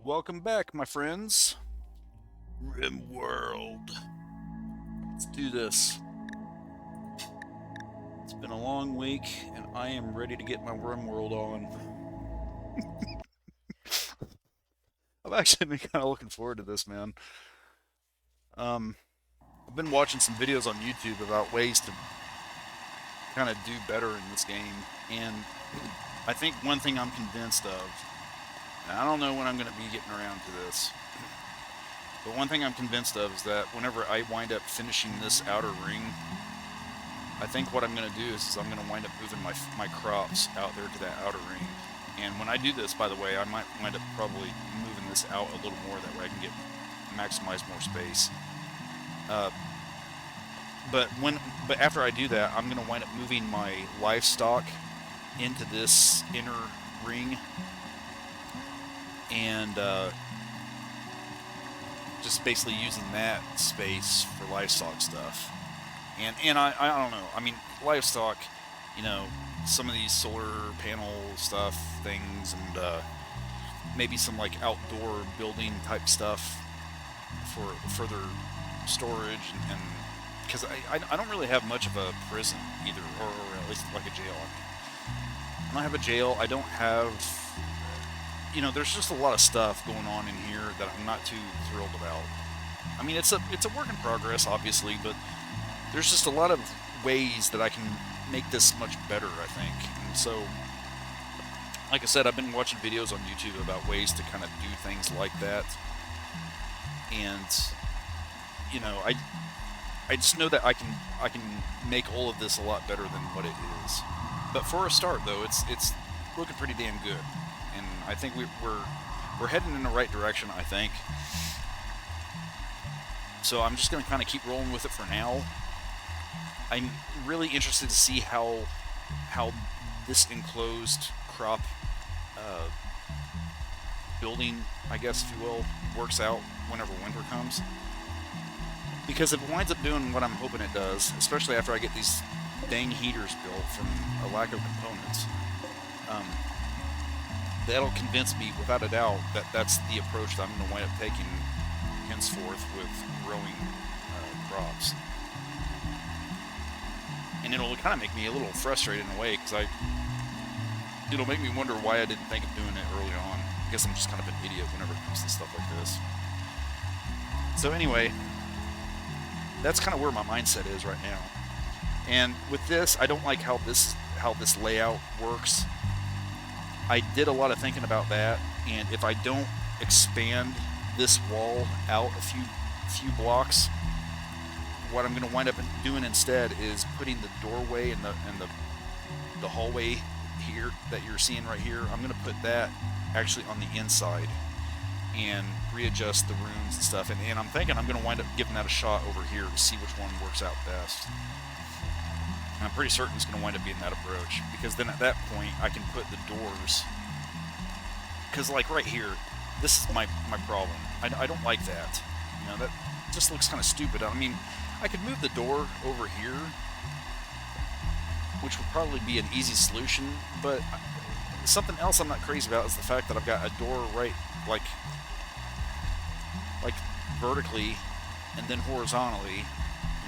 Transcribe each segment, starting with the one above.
Welcome back, my friends. Rimworld. Let's do this. It's been a long week, and I am ready to get my Rimworld on. I've actually been kind of looking forward to this, man. Um, I've been watching some videos on YouTube about ways to kind of do better in this game, and I think one thing I'm convinced of, and I don't know when I'm going to be getting around to this, but one thing I'm convinced of is that whenever I wind up finishing this outer ring, I think what I'm going to do is I'm going to wind up moving my crops out there to that outer ring. And when I do this, by the way, I might wind up probably moving this out a little more. That way I can maximize more space. Uh, but after I do that, I'm going to wind up moving my livestock into this inner ring and just basically using that space for livestock stuff. And I don't know. I mean, livestock, you know, some of these solar panel stuff things, and maybe some like outdoor building type stuff for further storage, and because I don't really have much of a prison either, or at least like a jail. I don't have a jail. I don't have, there's just a lot of stuff going on in here that I'm not too thrilled about. I mean, it's a work in progress, obviously, but there's just a lot of ways that I can make this much better, I think. And so, like I said, I've been watching videos on YouTube about ways to kind of do things like that. And I just know that I can make all of this a lot better than what it is. But for a start, though, it's looking pretty damn good, and I think we're heading in the right direction, I think. So I'm just going to kind of keep rolling with it for now. I'm really interested to see how this enclosed crop uh, building, I guess if you will, works out whenever winter comes. Because if it winds up doing what I'm hoping it does, especially after I get these dang heaters built from a lack of components, um, that'll convince me without a doubt that that's the approach that I'm going to wind up taking henceforth with growing crops. And it'll kind of make me a little frustrated in a way, because it'll make me wonder why I didn't think of doing it early on. I guess I'm just kind of an idiot whenever it comes to stuff like this. So anyway, that's kind of where my mindset is right now. And with this, I don't like how this layout works. I did a lot of thinking about that, and if I don't expand this wall out a few blocks, what I'm going to wind up doing instead is putting the doorway and the hallway here that you're seeing right here. I'm going to put that actually on the inside and readjust the rooms and stuff. And I'm thinking I'm going to wind up giving that a shot over here to see which one works out best. And I'm pretty certain it's going to wind up being that approach, because then at that point I can put the doors. Because like right here, this is my problem. I don't like that. That just looks kind of stupid. I mean, I could move the door over here, which would probably be an easy solution, but something else I'm not crazy about is the fact that I've got a door right, like vertically, and then horizontally,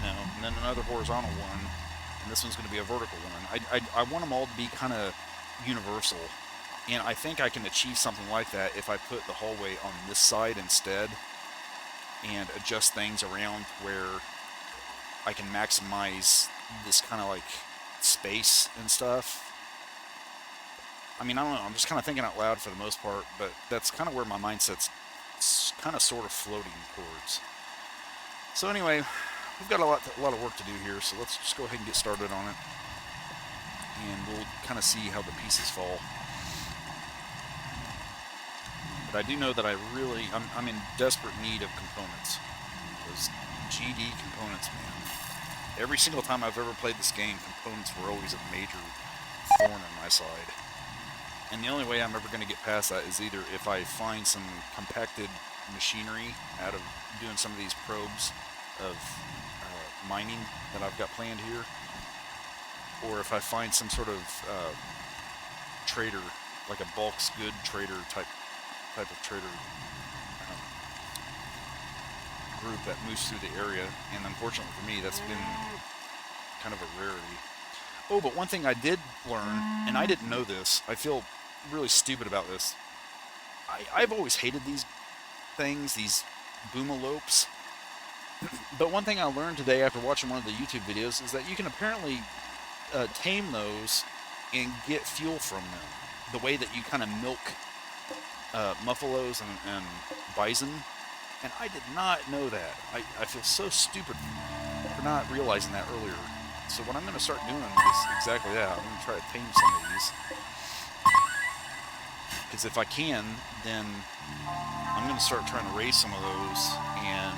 and then another horizontal one, and this one's going to be a vertical one. I want them all to be kind of universal, and I think I can achieve something like that if I put the hallway on this side instead, and adjust things around where I can maximize this kind of like space and stuff. I mean, I don't know, I'm just kind of thinking out loud for the most part, but that's kind of where my mindset's kind of sort of floating towards. So anyway, we've got a lot of work to do here, so let's just go ahead and get started on it, and we'll kind of see how the pieces fall. But I do know that I'm in desperate need of components. Those GD components, man. Every single time I've ever played this game, components were always a major thorn in my side. And the only way I'm ever going to get past that is either if I find some compacted machinery out of doing some of these probes of mining that I've got planned here, or if I find some sort of trader, like a bulk good trader type type of trader group that moves through the area, and unfortunately for me, that's been kind of a rarity. Oh, but one thing I did learn, and I didn't know this, I feel really stupid about this. I've always hated these things, these boomalopes. But one thing I learned today after watching one of the YouTube videos is that you can apparently tame those and get fuel from them. The way that you kind of milk buffaloes and bison. And I did not know that. I feel so stupid for not realizing that earlier. So what I'm going to start doing is exactly that. I'm going to try to tame some of these. Because if I can, then I'm going to start trying to raise some of those and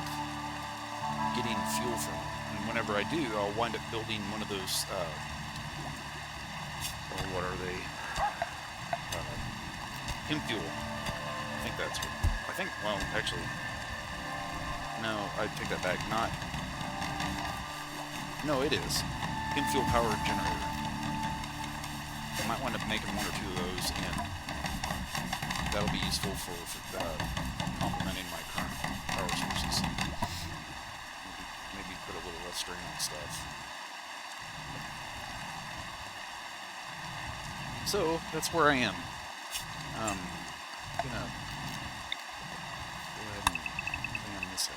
getting fuel from them. And whenever I do, I'll wind up building one of those, what are they? Hemp fuel. I think that's what, well, actually, no, I take that back. No, it is. Hemp fuel power generator. I might wind up making one or two of those, and that'll be useful for complementing my current power sources. Maybe put a little less strain on stuff. So, that's where I am. I'm gonna go ahead and plan this out.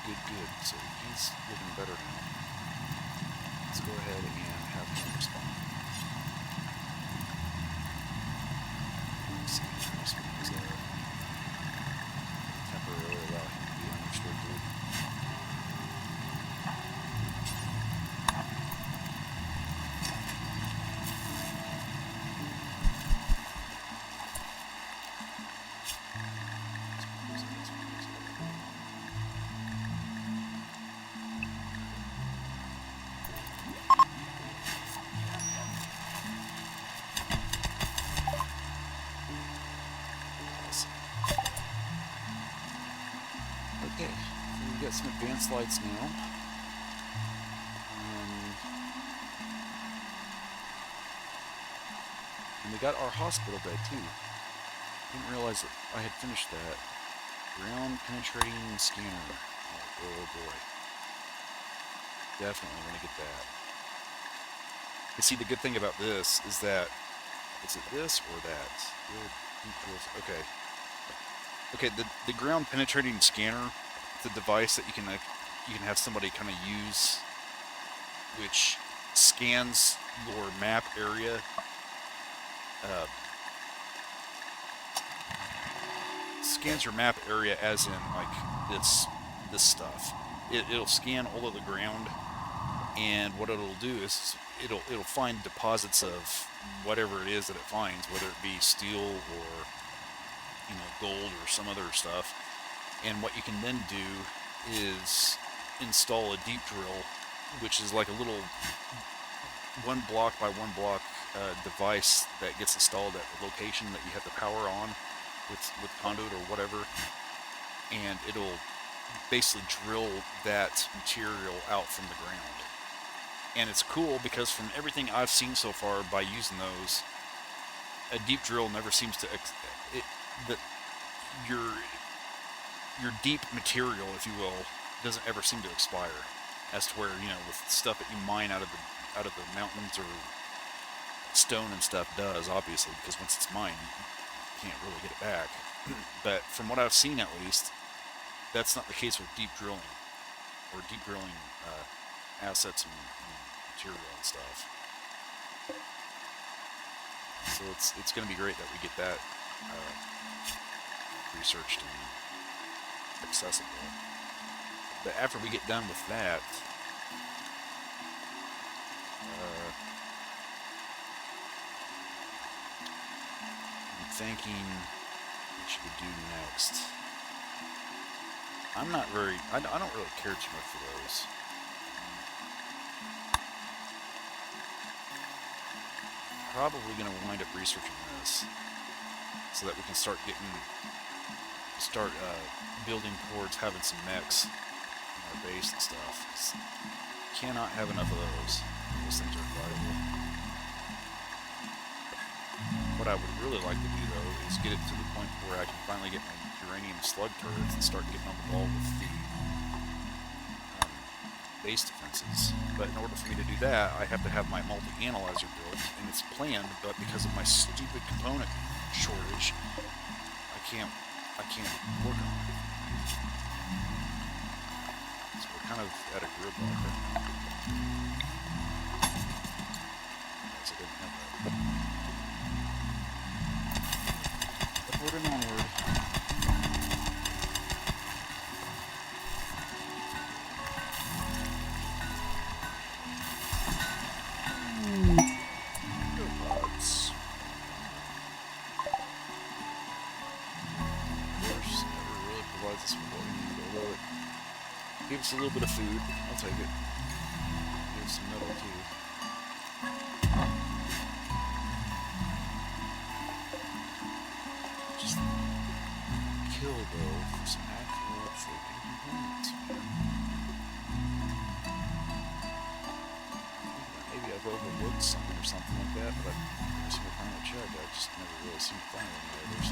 Good. So he's looking better now. Let's go ahead and have him respond. Let's see if he responds there. Temporarily allow him to be unrestricted. Okay, so we've got some advanced lights now. And we got our hospital bed too. Didn't realize that I had finished that. Ground penetrating scanner. Oh boy. Definitely want to get that. You see, the good thing about this is that, is it this or that? Okay. Okay, the ground penetrating scanner, the device that you can have somebody kind of use, which scans your map area. Scans your map area as in like this stuff. It'll scan all of the ground, and what it'll do is it'll find deposits of whatever it is that it finds, whether it be steel or gold or some other stuff. And what you can then do is install a deep drill, which is like a little 1 block by 1 block device that gets installed at the location that you have the power on with conduit or whatever, and it'll basically drill that material out from the ground. And it's cool because from everything I've seen so far by using those, a deep drill never seems to your deep material, if you will, doesn't ever seem to expire, as to where, you know, with stuff that you mine out of the mountains or stone and stuff does, obviously, because once it's mined, you can't really get it back. But from what I've seen, at least, that's not the case with deep drilling or deep drilling assets and material and stuff. So it's going to be great that we get that researched and accessible. But after we get done with that, I'm thinking what should we do next? I don't really care too much for those. Probably going to wind up researching this so that we can start building towards having some mechs in our base and stuff. Cannot have enough of those. Those things are viable. What I would really like to do, though, is get it to the point where I can finally get my uranium slug turrets and start getting on the ball with the base defenses. But in order for me to do that, I have to have my multi-analyzer built, and it's planned, but because of my stupid component shortage, I can't work on it. So we're kind of at a gridlock right now. Yes, I didn't have that. Upward and onward. Give us a little bit of food. I'll take it. Give us some metal too. Just kill though for some actual freaking components. Maybe I've overlooked some or something like that, but every single time I check, I just never really seem to find any others.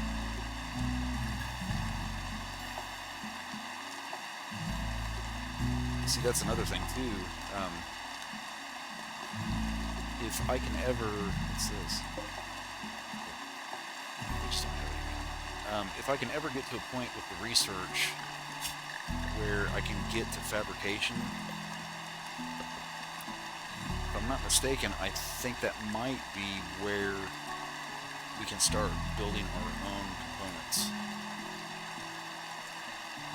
See, that's another thing too. If I can ever, what's this? We just don't have anything. If I can ever get to a point with the research where I can get to fabrication, if I'm not mistaken, I think that might be where we can start building our own components.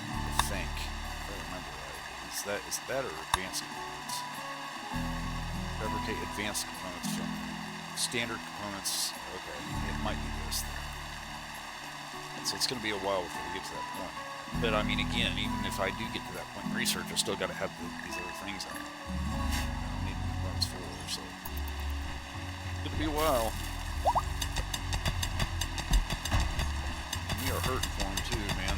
I think, if I remember right. Is that or advanced components? Fabricate advanced components from standard components. Okay, it might be this then. So it's going to be a while before we get to that point. But I mean, again, even if I do get to that point in research, I still got to have these other things on it. I need components for, so it's going to be a while. We are hurting for them too, man.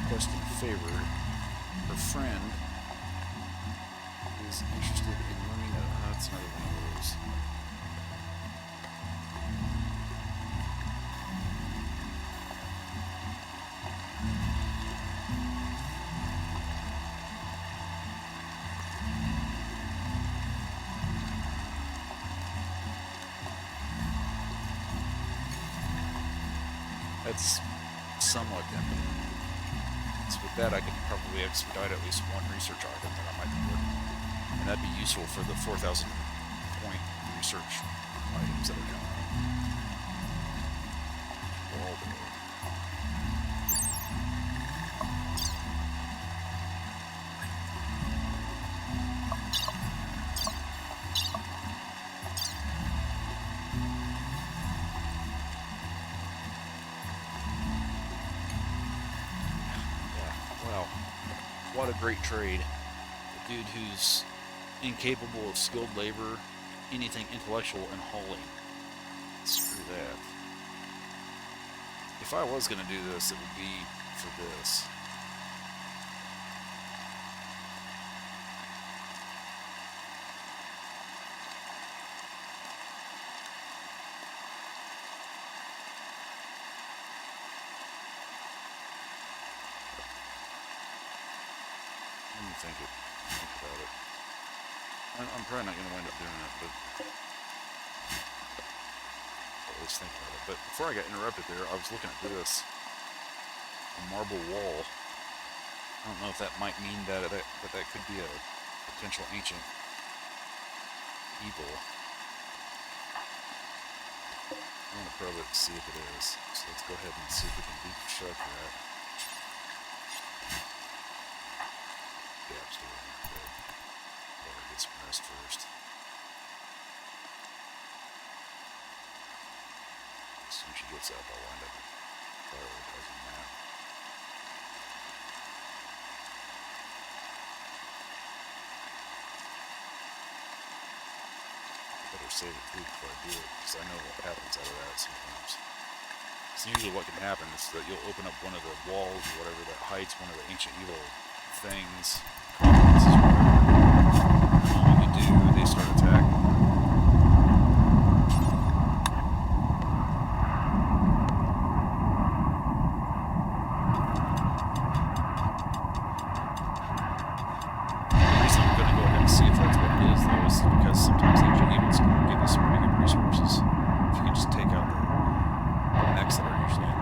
Requesting a favor. Her friend is interested in learning. That's another one of those. That's somewhat tempting. So with that, I could probably expedite at least one research item that I might be working on. And that'd be useful for the 4,000 point research items that are coming up. what a great trade. A dude who's incapable of skilled labor, anything intellectual, and hauling. Screw that. If I was going to do this, it would be for this. Let me think about it. I'm probably not going to wind up doing it, but let's think about it. But before I got interrupted there, I was looking at this. A marble wall. I don't know if that might mean that could be a potential ancient evil. I want to probe it to see if it is. So let's go ahead and see if we can deconstruct that. Gap's doing it. Good. Better get some rest first. As soon as she gets up, I'll wind up prioritizing that. I better save it too before I do it, because I know what happens out of that sometimes. So usually what can happen is that you'll open up one of the walls or whatever that hides one of the ancient evil things. When you do, they start attacking. Because sometimes ancient evils can give you some pretty good resources. If you can just take out the necks that are usually in there.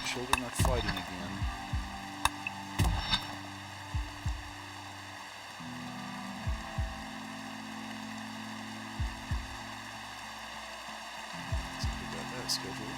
Children are fighting again. So we got that scheduled.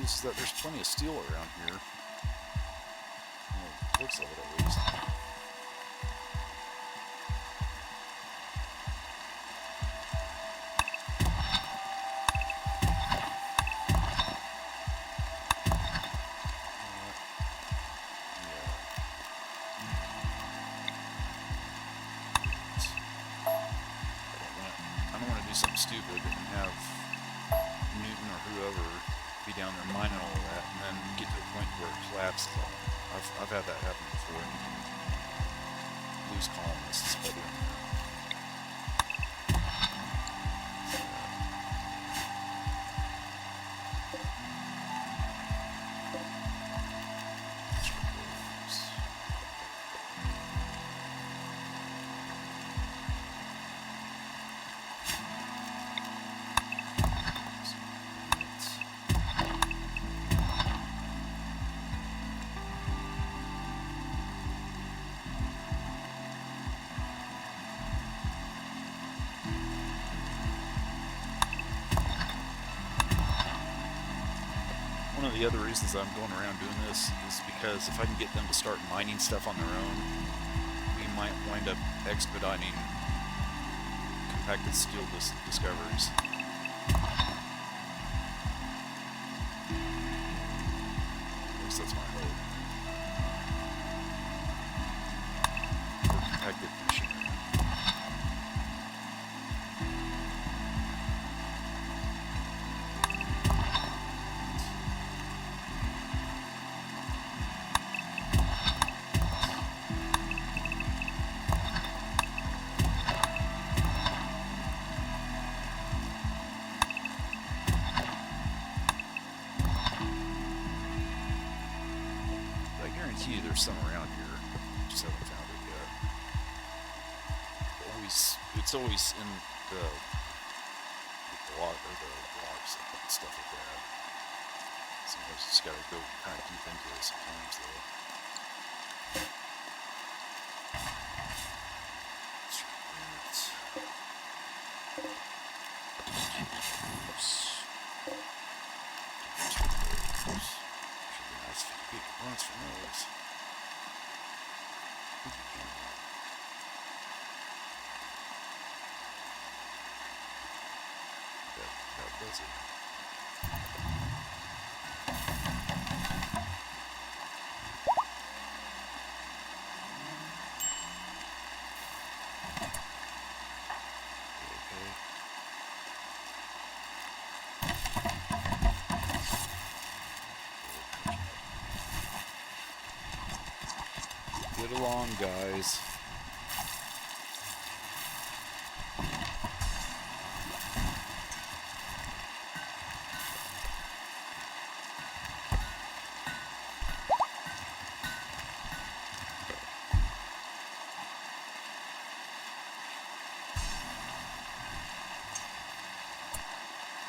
Is that there's plenty of steel around here. Well, it looks like it at least. I don't want to do something stupid and have Newton or whoever be down there mining all of that, and then get to a point where it collapses all. I've had that happen before, and you can lose colonists by doing that. one of the other reasons I'm going around doing this is because if I can get them to start mining stuff on their own, we might wind up expediting compacted steel discoveries. At least that's my hope. Or compacted machinery. There's some around here, just haven't found it yet. It's always in the block or the blocks and stuff like that. Sometimes you just gotta go kind of deep into it sometimes though. Should be nice if you could get components from those. That does it. Get along, guys.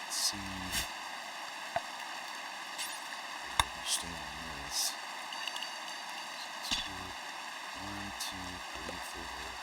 Let's see. Understand this. 1, 2, 3, 4.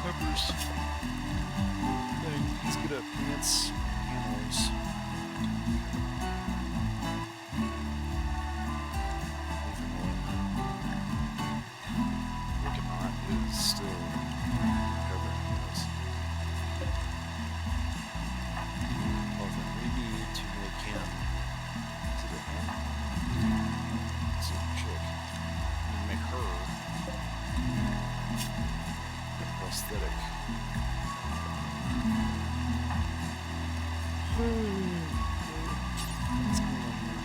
Peppers thing. Let's get up plants, animals. Even one Wickemont is still covering us. Well, then we need to make him to the end. It's a chick. We need to make her prosthetic. What's going on here?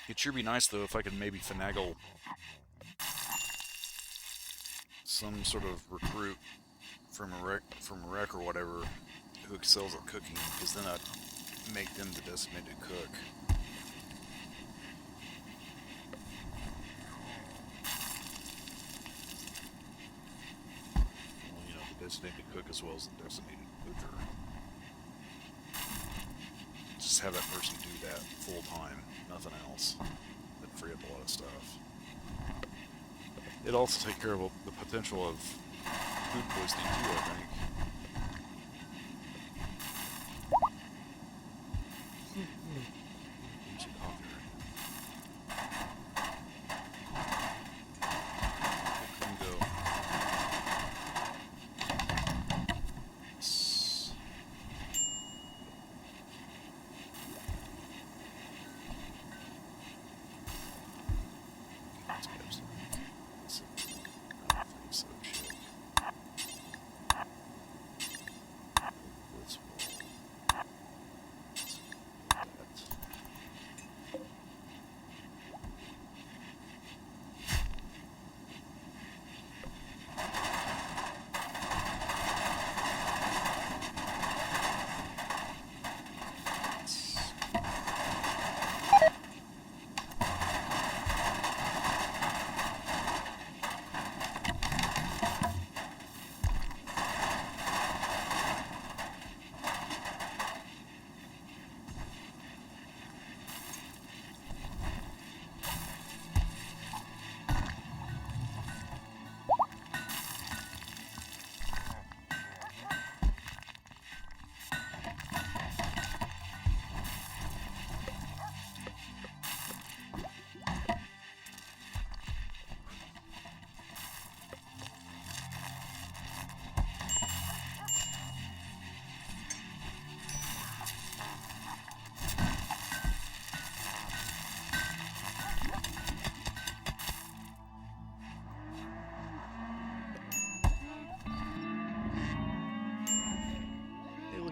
It'd sure be nice though if I could maybe finagle some sort of recruit from a wreck or whatever who excels at cooking, because then I'd make them the designated cook. Well, you know, the designated cook as well as the designated butcher. Just have that person do that full time, nothing else. That'd free up a lot of stuff. It'd also take care of the potential of food poisoning too, I think.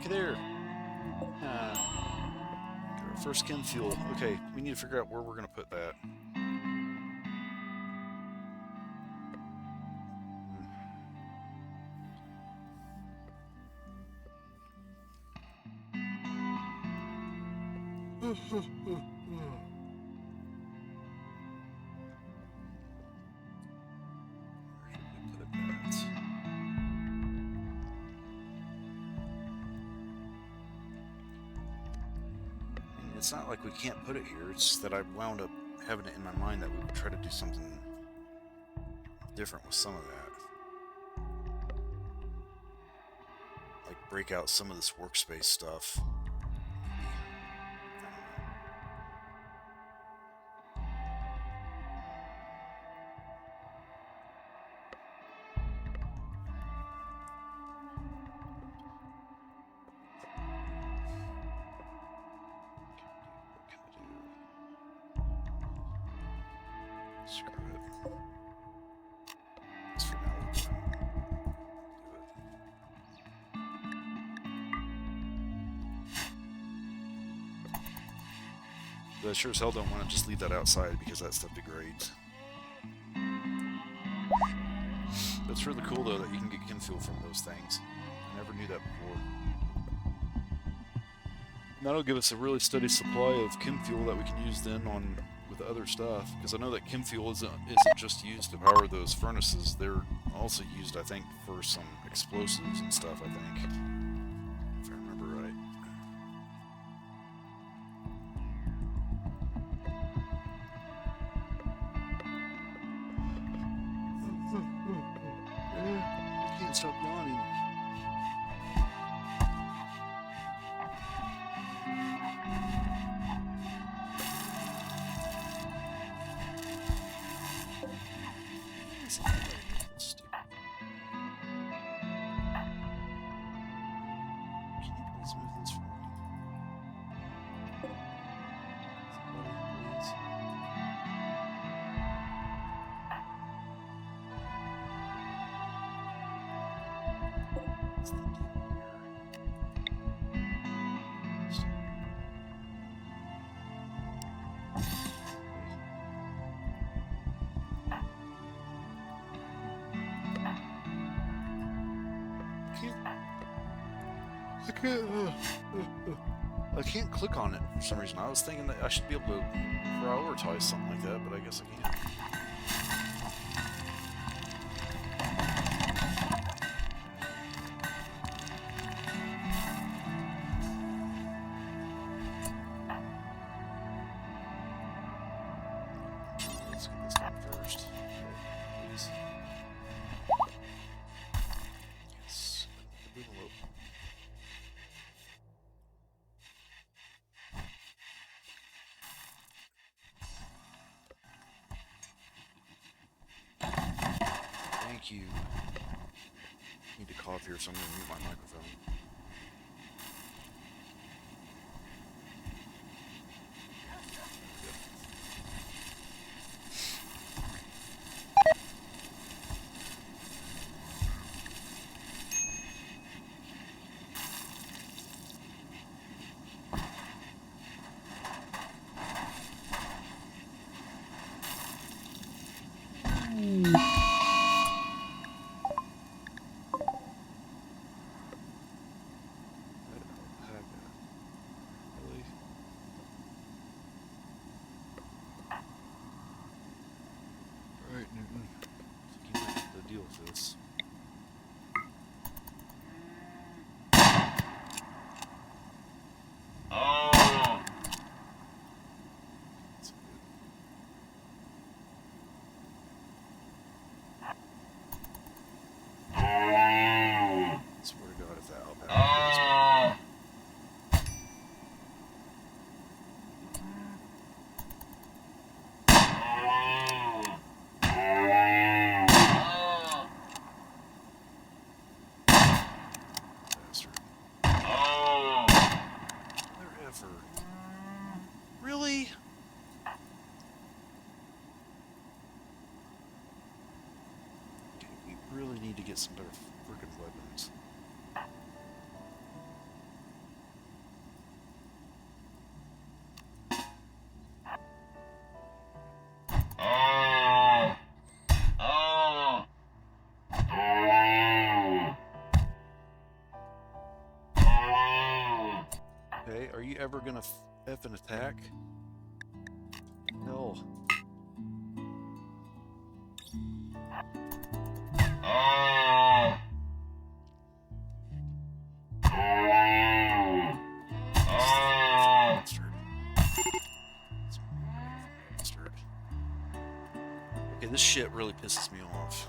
There. Got our first chem fuel. Okay, we need to figure out where we're going to put that. it's not like we can't put it here. It's that I wound up having it in my mind that we would try to do something different with some of that. Like break out some of this workspace stuff. Screw it. Just for now, we'll do it. But I sure as hell don't want to just leave that outside because that stuff degrades. It's really cool though that you can get chem fuel from those things. I never knew that before. And that'll give us a really steady supply of chem fuel that we can use then on with other stuff, because I know that chem fuel isn't just used to power those furnaces. They're also used, I think, for some explosives and stuff, I think, if I remember right. I can't stop yawning. I can't click on it for some reason. I was thinking that I should be able to prioritize something like that, but I guess I can't. Let's get this done first. Please. Yes. The boomalopes. Thank you. I need to cough here, so I'm going to mute my microphone. Newton. You might have to deal with this. Swear to God, if that alpaca Really? Okay, we really need to get some better freaking weapons. Okay, are you ever gonna F an attack? No. Bastard. pisses me off.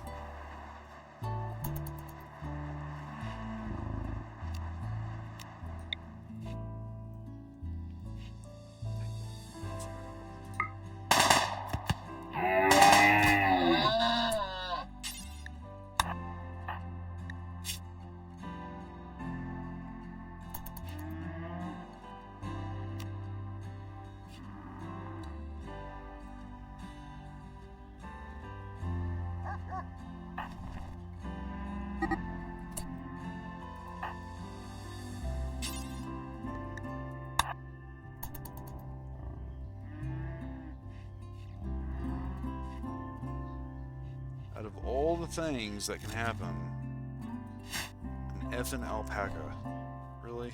Out of all the things that can happen, an effing alpaca. Really?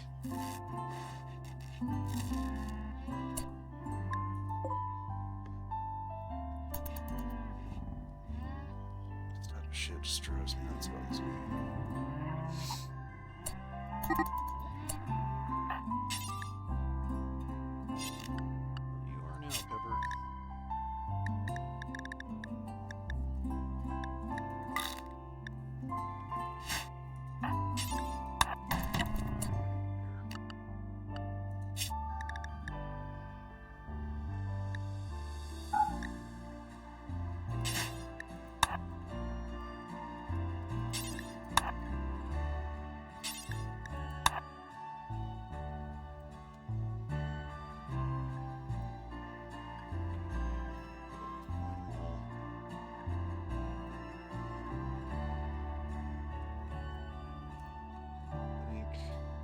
This type of shit just drives me nuts about this game. You are now, Pepper.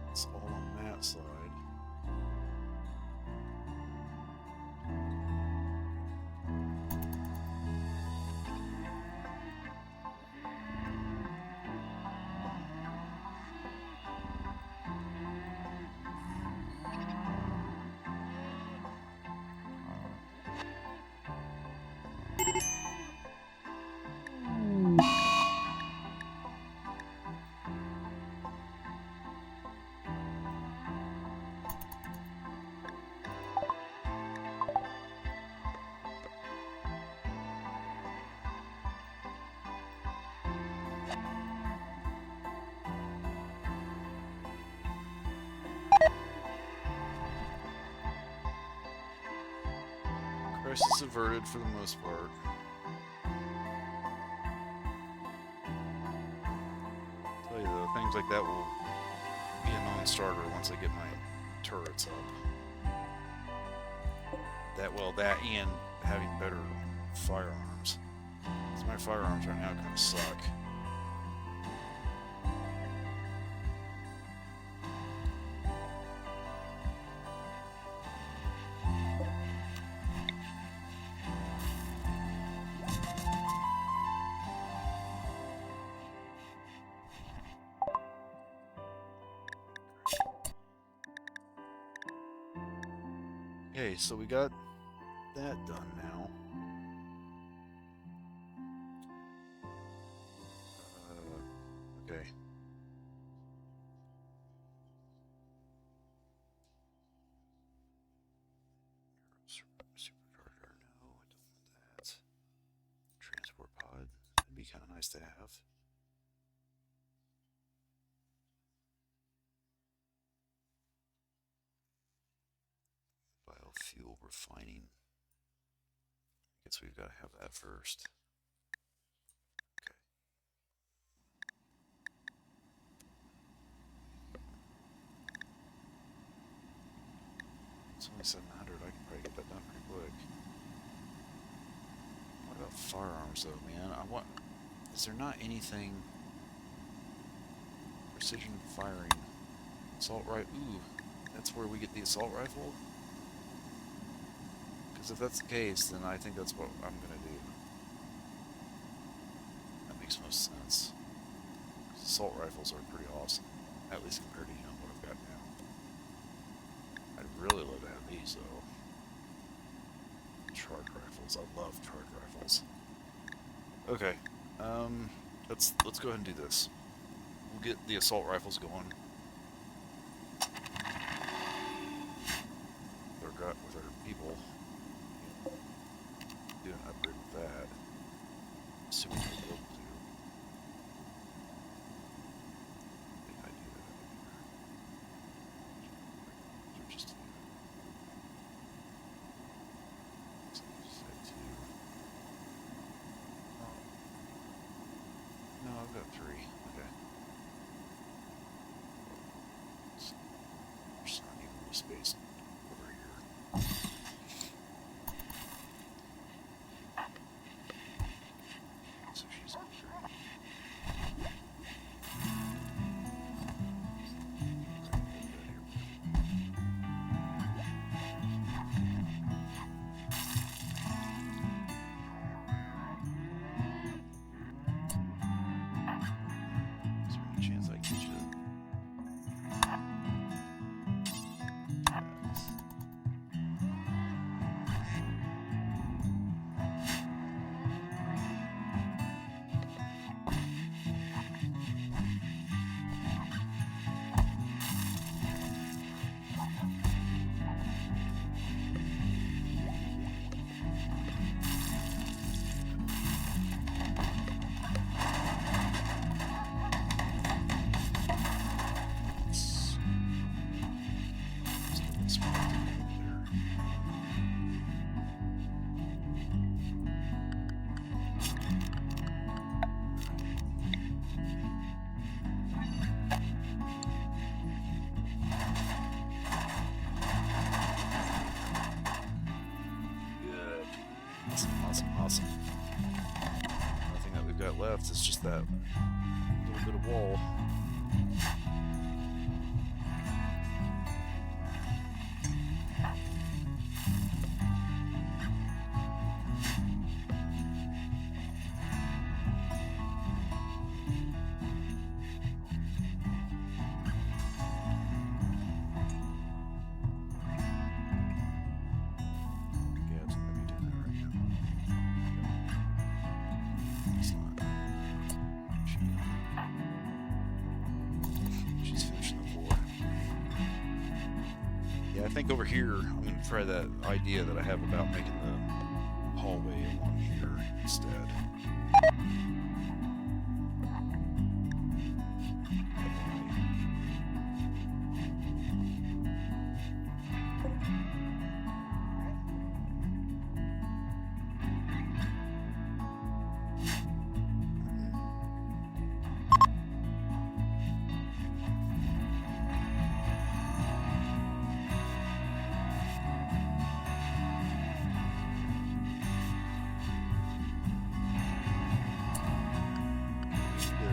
It's all on that side. Crisis averted for the most part. Tell you though, things like that will be a non-starter once I get my turrets up. That and having better firearms. Because my firearms right now kind of suck. Okay, so we got that done now. Okay. Supercharger, no, I don't want that. Transport pod, that'd be kind of nice to have. Biofuel refining. I guess we've got to have that first. Okay. It's only 700. I can probably get that done pretty quick. What about firearms, though, man? Is there not anything? Precision firing. Assault rifle. Ooh, that's where we get the assault rifle? Because if that's the case, then I think that's what I'm going to do. That makes most sense. Assault rifles are pretty awesome. At least compared to, what I've got now. I'd really love to have these, though. Charge rifles. I love charge rifles. Okay. Let's go ahead and do this. We'll get the assault rifles going. With our people. Do an upgrade with that. assuming I'll be able to. If I do that, or just so I just had two. Oh. No, I've got three. Okay. There's not even enough space over here. So she's on three. Is there any chance I can get you? Yes. Awesome. The thing that we've got left is just that little bit of wall. I think over here, I'm going to try that idea that I have about making the hallway along here instead.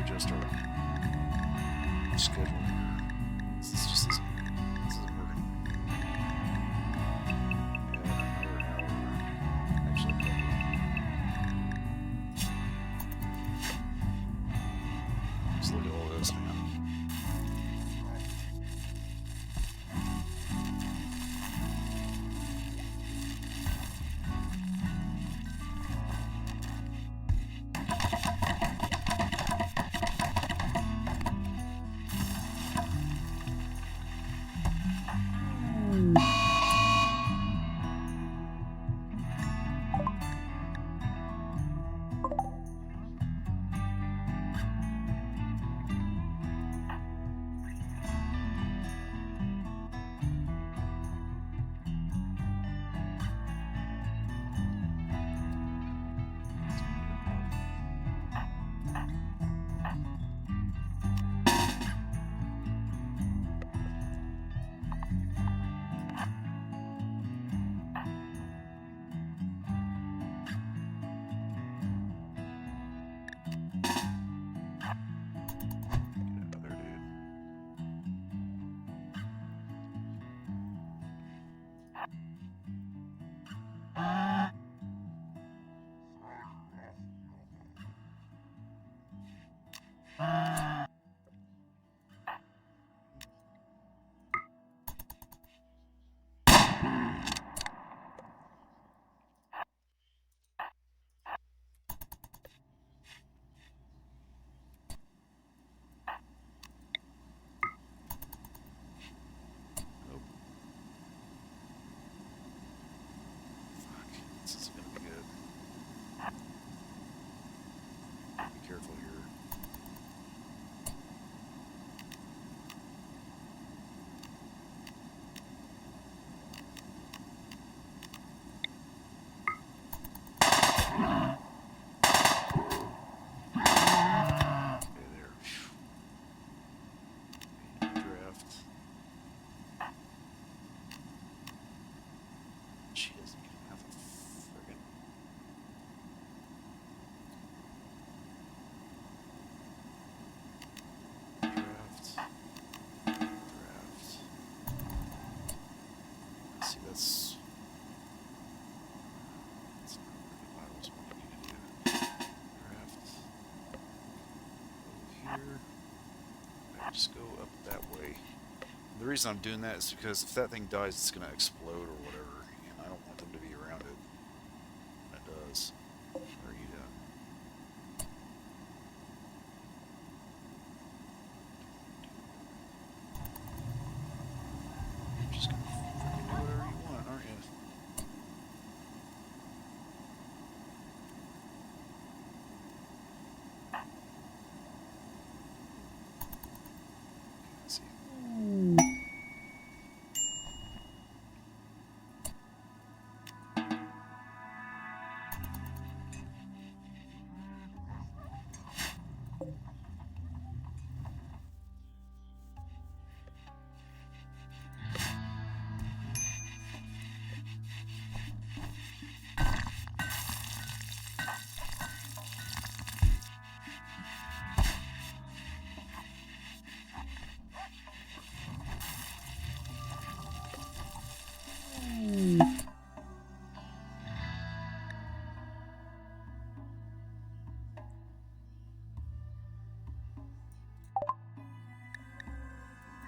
Adjust our schedule here. This just isn't working. Add another hour. Actually, probably. Just look at all this, man. This is gonna be good. here. I just go up that way. The reason I'm doing that is because if that thing dies, it's going to explode or whatever, and I don't want them to be around it when it does. What are you doing? You're just going to freaking do whatever you want, aren't you? Let's see.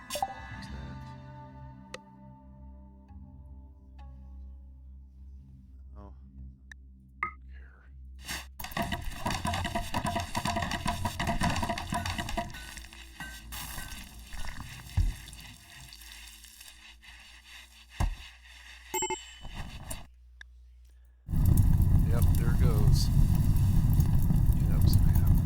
What's that? Oh, care. Yep, there it goes. Knew that was going to happen.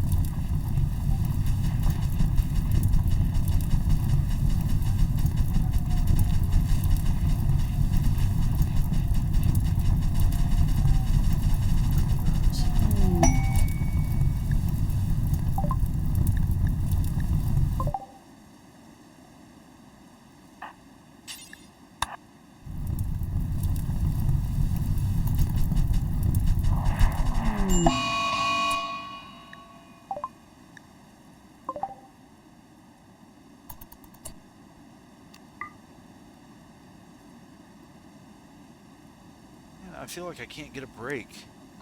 Man, I feel like I can't get a break.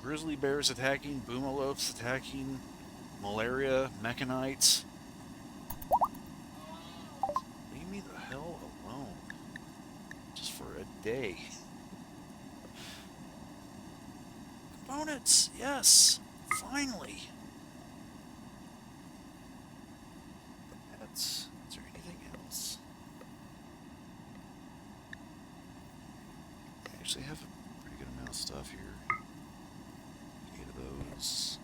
Grizzly bears attacking, boomalopes attacking, malaria, mechanites. Leave me the hell alone. Just for a day. Components, yes! Finally! Is there anything else? I actually have a pretty good amount of stuff here. 8 of those.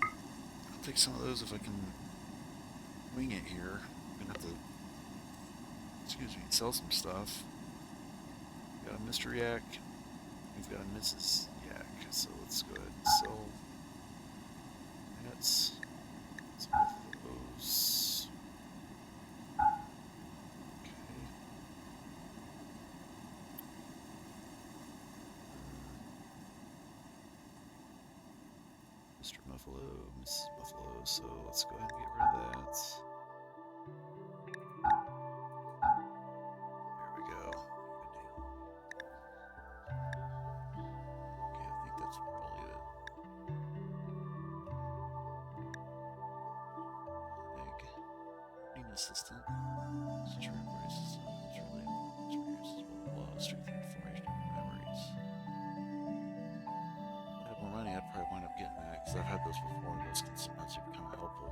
I'll take some of those if I can wing it here. I'm gonna have to, excuse me, sell some stuff. We've got a Mr. Yak. We've got a Mrs. Yak. So let's go ahead and sell. That's both of those. Okay. Mr. Buffalo, Mrs. Buffalo. So let's go ahead and get rid of that. There we go. Okay, I think that's probably it. Egg. Being assistant. True braces. It's really experiences with a lot of strength information and memories. If I had more money, I'd probably wind up getting that because I've had those before and those can sometimes become helpful.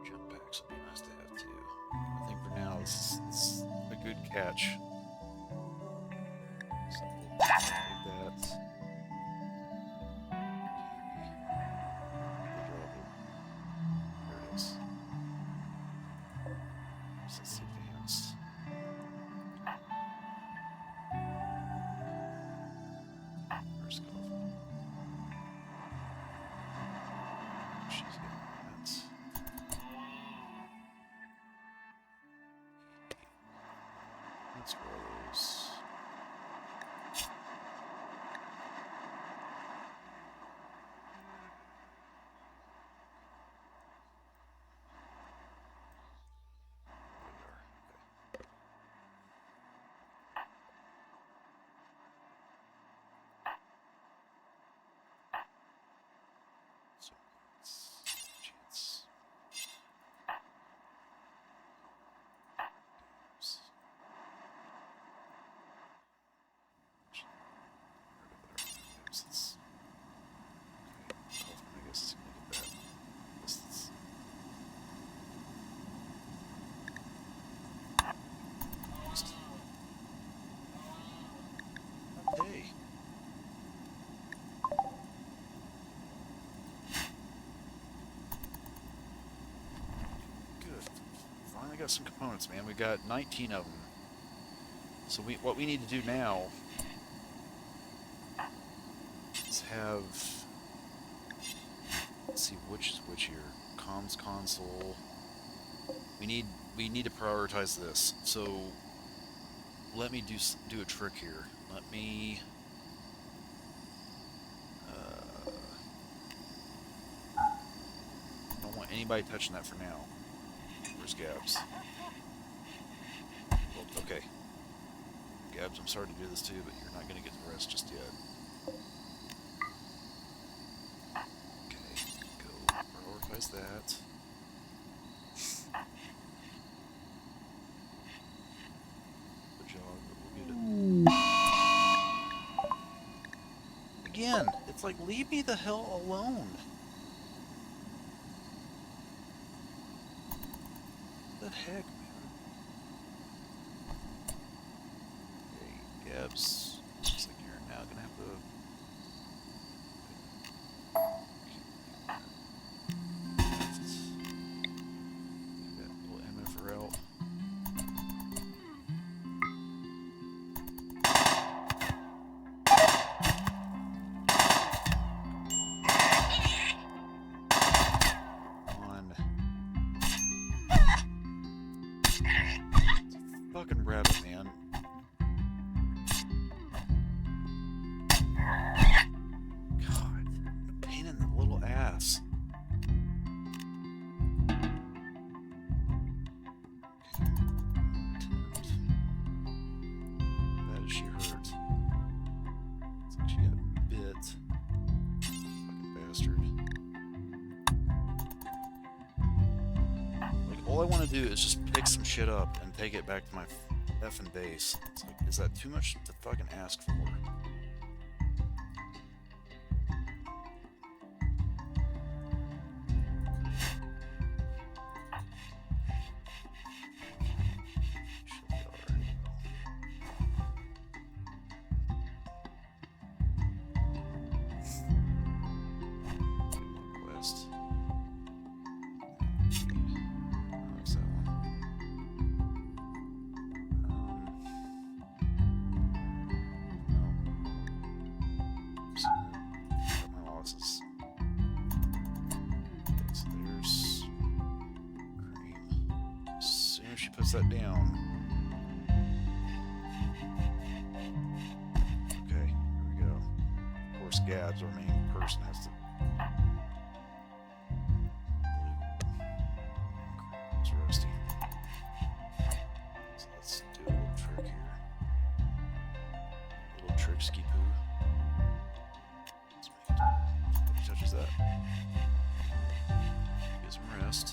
Jump packs would be nice to have too. I think for now this is a good catch. So we'll take that. They drop it. There it is. That's advanced. Where's Golf? She's getting that. Let's grow those. got some components, man. We got 19 of them. So what we need to do now is have, let's see which is which here. Comms console. We need to prioritize this. So let me do a trick here. Let me don't want anybody touching that for now. Where's Gabs? Well, okay. Gabs, I'm sorry to do this to you, but you're not going to get the rest just yet. Okay, go prioritize that. Good job, but we'll get it. Again, it's like, leave me the hell alone. What the heck, man? Okay, Gabs, looks like you're now gonna have to... Leave that little MFR out. Fucking rabbit, man. God, a pain in the little ass. How bad is she hurt? Looks like she got bit. Fucking bastard. Like, all I want to do is just pick some shit up and take it back to my effing base. It's like, is that too much to fucking ask for? Should be alright. Good quest. What's that one? My losses. Okay, so there's cream. As soon as she puts that down. Okay, here we go. Of course, Gabs, our main person, has to. It's rusty. So let's do a little trick here. A little trick ski poo. Touches that. Get some rest.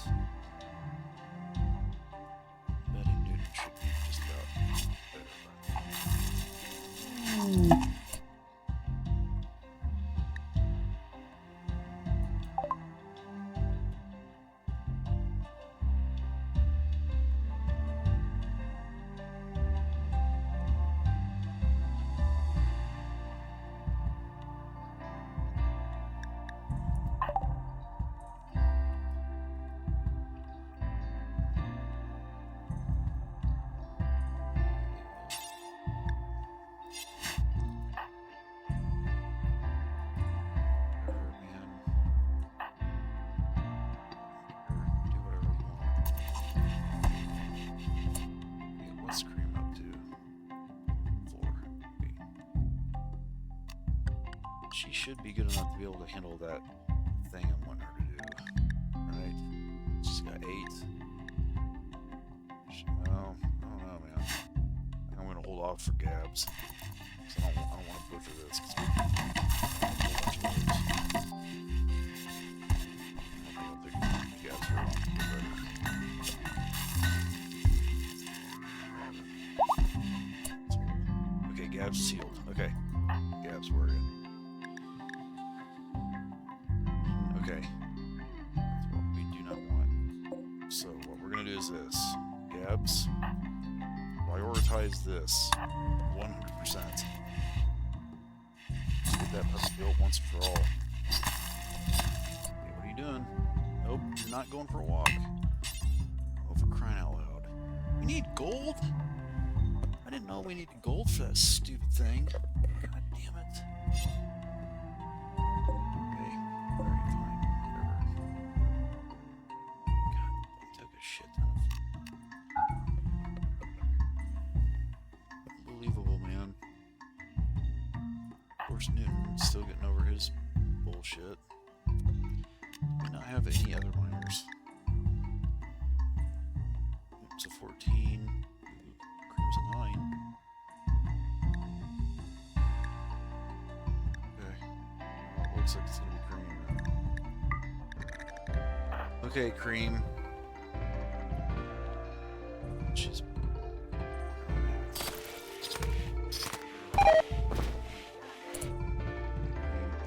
Betting Newton should be just about better. She should be good enough to be able to handle that thing I'm wanting her to do. Right? She's got 8. Well, I don't know, man. I think I'm going to hold off for Gabs. So I don't want to butcher this. Cause I don't think Gabs will get better. Okay, Gabs sealed. Okay. Gabs, where are you? Okay, that's what we do not want. So what we're going to do is this. Gabs, prioritize this 100%. Get that puppy built once and for all. Okay, what are you doing? Nope, you're not going for a walk. Oh, for crying out loud. We need gold? I didn't know we needed gold for that stupid thing. God damn it. Okay, alright, fine, whatever. God, I took a shit ton of... Unbelievable, man. Of course, Newton's still getting over his bullshit. Do not have any other miners. It's a 14. Cream's a 9. Okay. Well, it looks like it's gonna be Cream then. Okay, Cream. She's...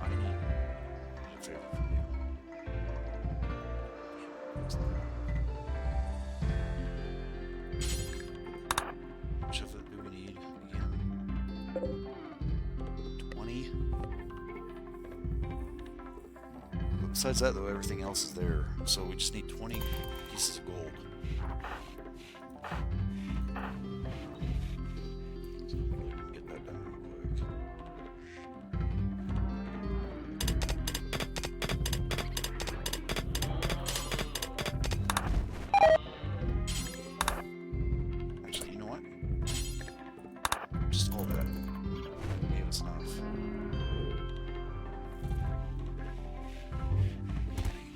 I need a favor from you. How much of it do we need again? 20. But besides that, though, everything else is there. So we just need 20 pieces of gold. So we can get that done real quick. Actually, you know what? Just all that. Gave us enough.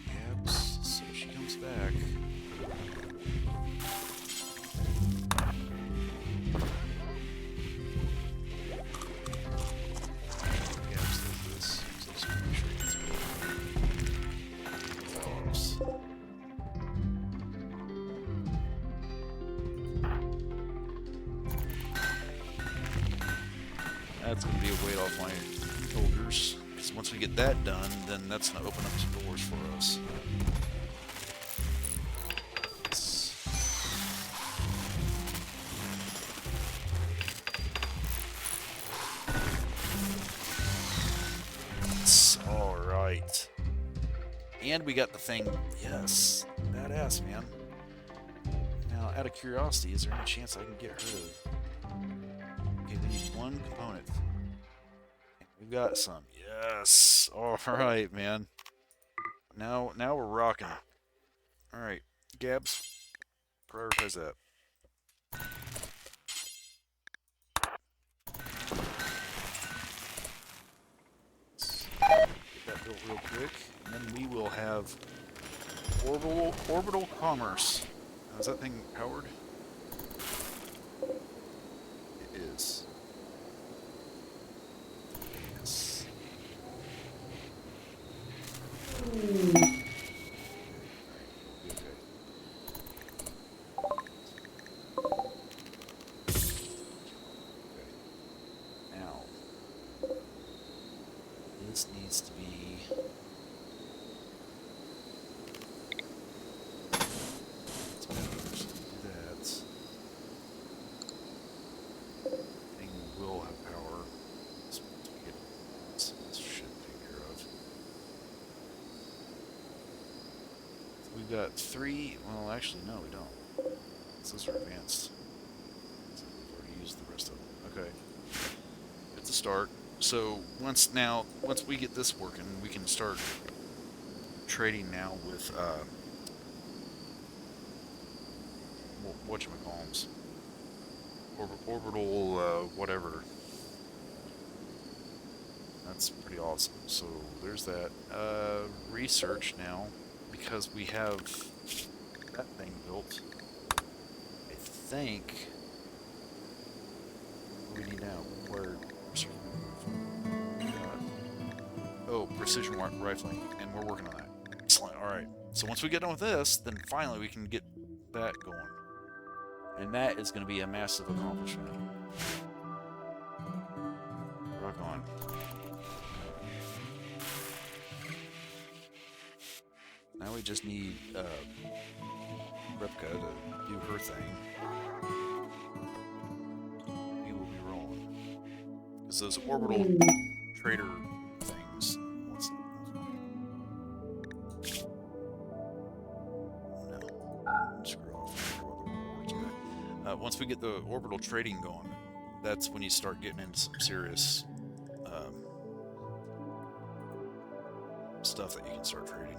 Gabs, so she comes back. Gabs does this, so just make sure he gets gold. That's going to be a weight off my shoulders. Because once we get that done, then that's going to open up some doors for us. Alright. And we got the thing. Yes. Badass, man. Now, out of curiosity, is there any chance I can get her to... Okay, we need one component. We've got some. Yes. All right, man. Now we're rocking. All right, Gabs, prioritize that. Let's get that built real quick, and then we will have orbital commerce. Now, is that thing powered? It is. Yes. Okay. Now, this needs to be... Let's do that. Thing will have power. Once we get this shit taken care of. We've got 3. Well, actually, no, we don't. Those are advanced. So we've already used the rest of them. Okay. It's a start. So once we get this working, we can start trading now with whatchamacallums. Orbital whatever. That's pretty awesome. So there's that. Research now, because we have that thing built. I think what do we need now? Where oh, precision rifling, and we're working on that. Excellent. All right. So once we get done with this, then finally we can get that going, and that is going to be a massive accomplishment. Rock on. Now we just need Repka to do her thing. We will be rolling. Because those orbital trader things. No. Screw off. I wonder what the rewards are. once we get the orbital trading going, that's when you start getting into some serious stuff that you can start trading,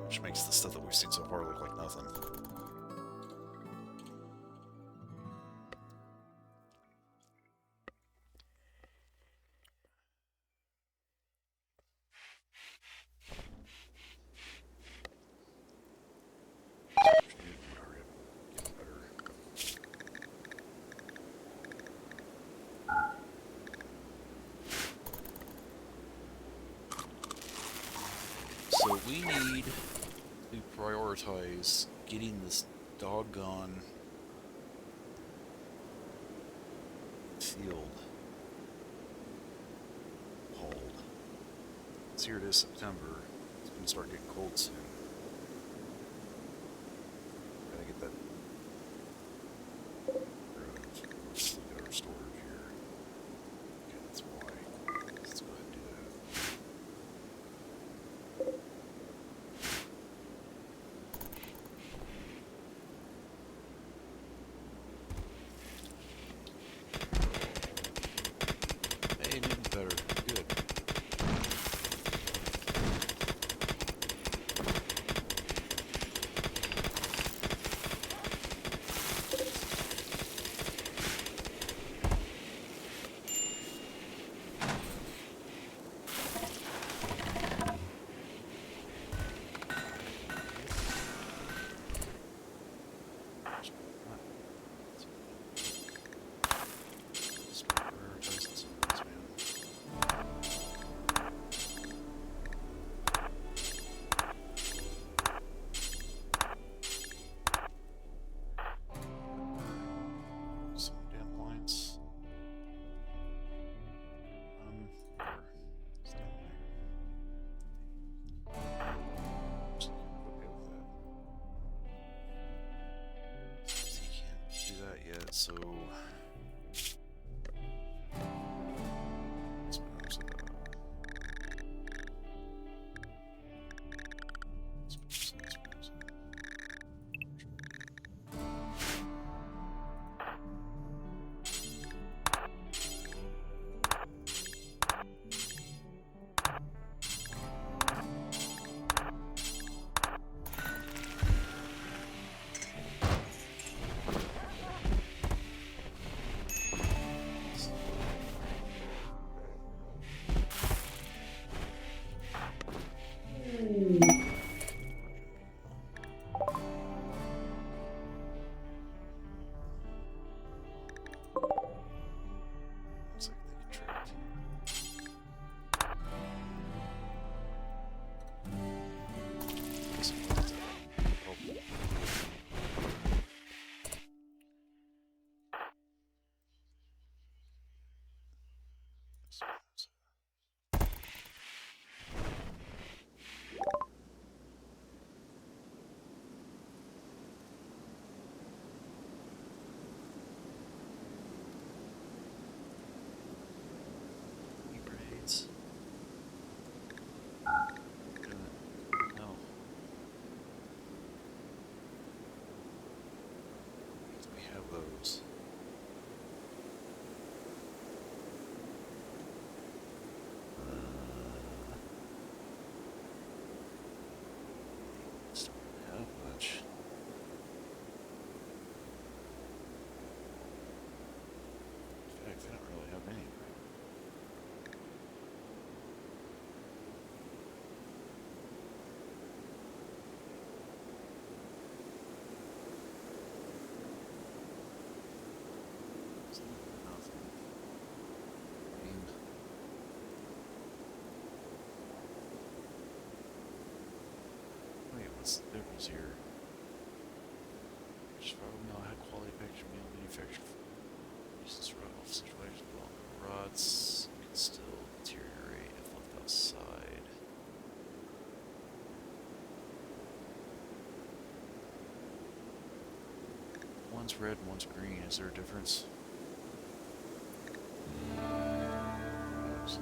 which makes the stuff that we've seen so far look like nothing. So we need to prioritize getting this doggone field hauled. So here it is, September. It's going to start getting cold soon. Gotta get that. Let's look at our storage here. Okay, that's why. Let's go ahead and do that. Hey, maybe better. Good. Start prioritizing some of this, man. Some damn lines. There. It's down there. Just kind of okay with that. Since he can't do that yet, so let's put those, let's put those in, let's put those in. Looks like they can trade. This one's oh. This one's he raids. No. Because we have those. Just don't have much. In fact, they don't really have any. It's nothing. I mean, wait, what's the difference here? Survival meal, high quality packaged meal manufactured for uses off situation development rods can still deteriorate if left outside. One's red and one's green. Is there a difference? Yes.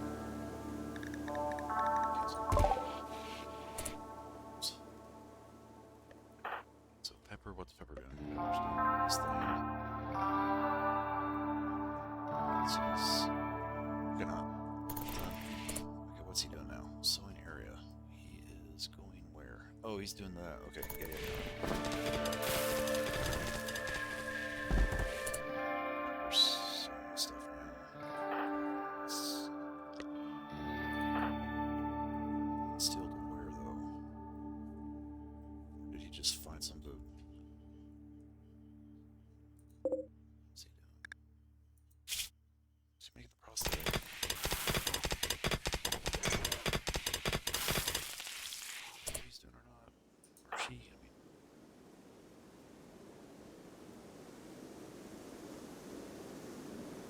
So pepper, what's pepper doing? Pepper's doing this thing. Oh, he's doing that. Okay, yeah. There's some stuff now. Steel to where, though? Or did he just find some to... What's he doing? Is he making the prosthetic? If he's doing or not. Or she, I mean.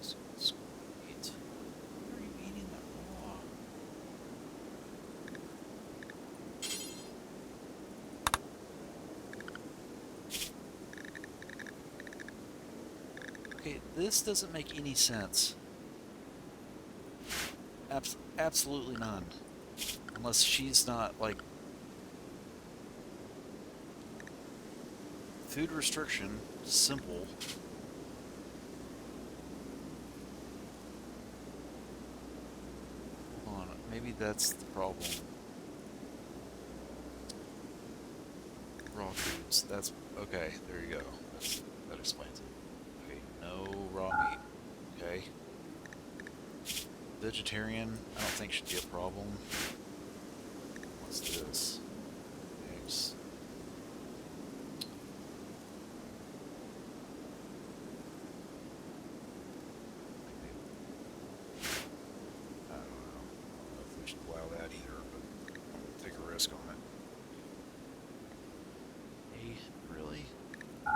So it's great. What are you eating that raw? Okay, this doesn't make any sense. Absolutely none. Unless she's not, like... Food restriction, simple. Hold on, maybe that's the problem. Raw foods, that's... Okay, there you go. That explains it. Okay, no raw meat. Okay. Vegetarian, I don't think should be a problem. What's this? Eggs. I don't know if we should allow that either, but I'm gonna take a risk on it. Hey, really? No.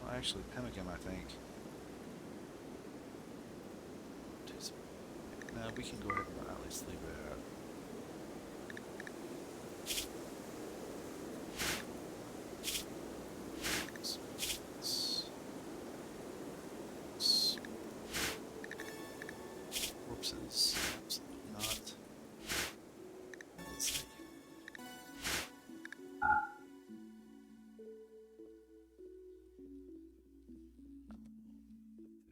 Well, actually, pemmican, I think. No, we can go ahead and at least leave that. Whoopses. Absolutely not. Let's see.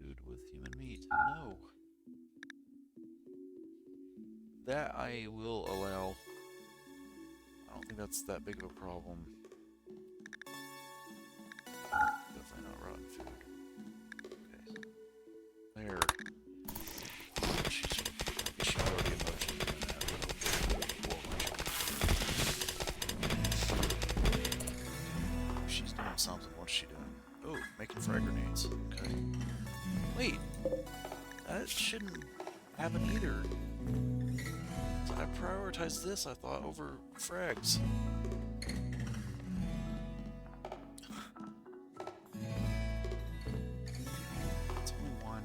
Food with human meat. No. That I will allow. I don't think that's that big of a problem. Definitely not rotten food. Okay. There. She's already emotionally doing that. She's doing something. What's she doing? Oh, making frag grenades. Okay. Wait. That shouldn't happen either. I prioritized this, I thought, over frags. It's only one.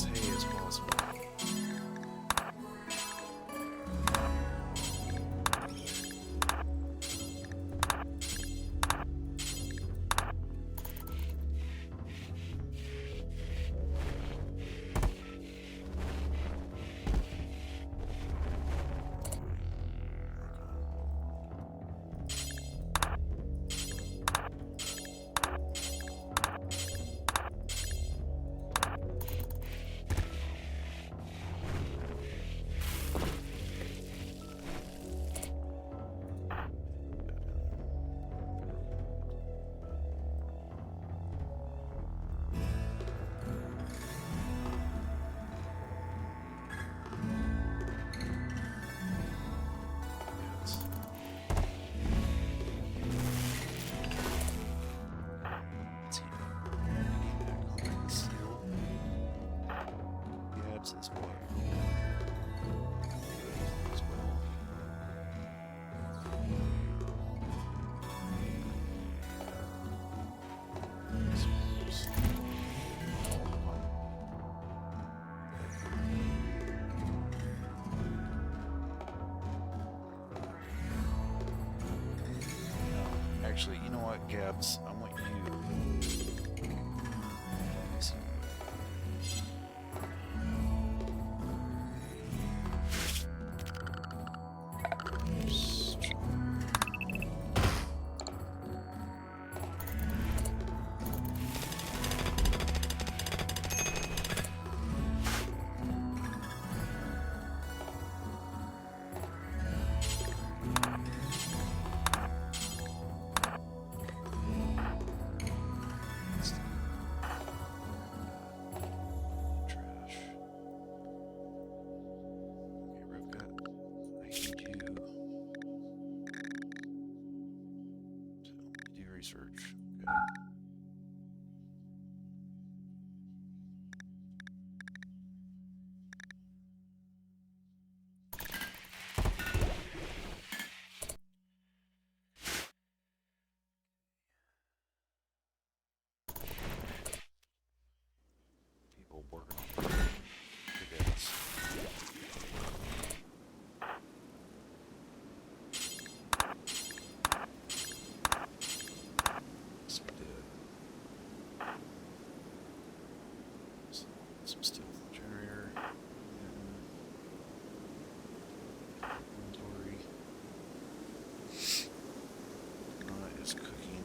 much hay as possible. As well. Actually, you know what, Gabs? I want you. Research. Okay. People working on pickets. Some steel generator. Inventory. Is cooking.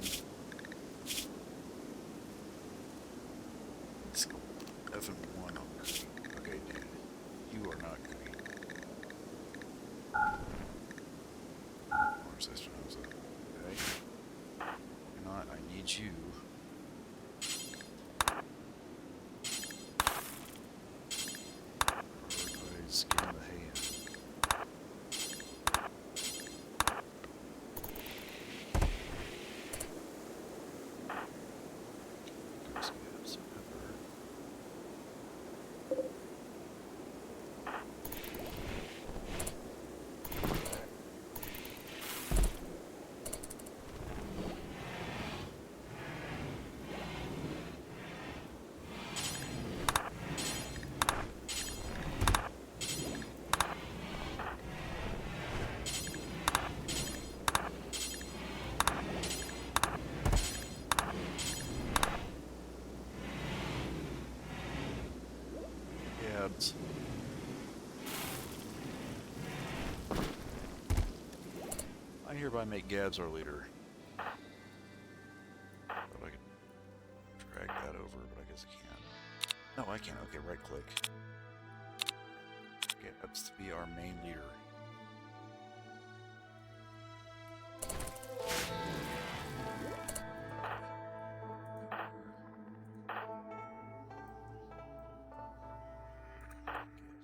Let's go. F1 on cooking. Okay, dude. You are not cooking. Where's this one? Okay. You're not. I need you. Everybody's getting the hay in. Gabs. I hereby make Gabs our leader. But I can drag that over, but I guess I can't. No, I can't. Okay, right click. Gabs to be our main leader.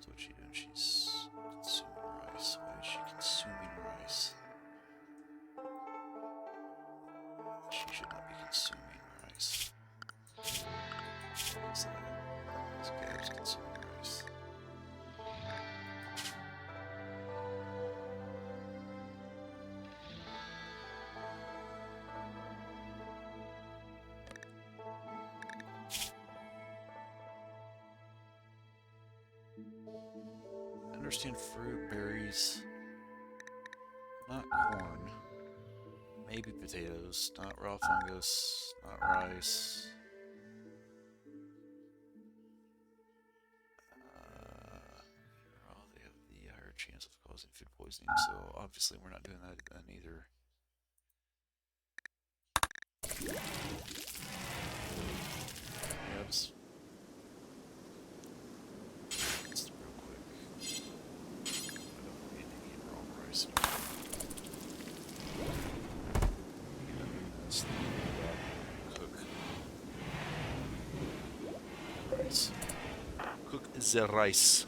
So what's she doing? She's consuming rice. Why is she consuming rice? She should not be consuming rice. What's that? This Gab's consuming rice. understand fruit, berries, not corn, maybe potatoes, not raw fungus, not rice. They have the higher chance of causing food poisoning, so obviously we're not doing that then either. Yabs. Just real quick. I don't need to eat raw rice. Cook rice. Cook the rice.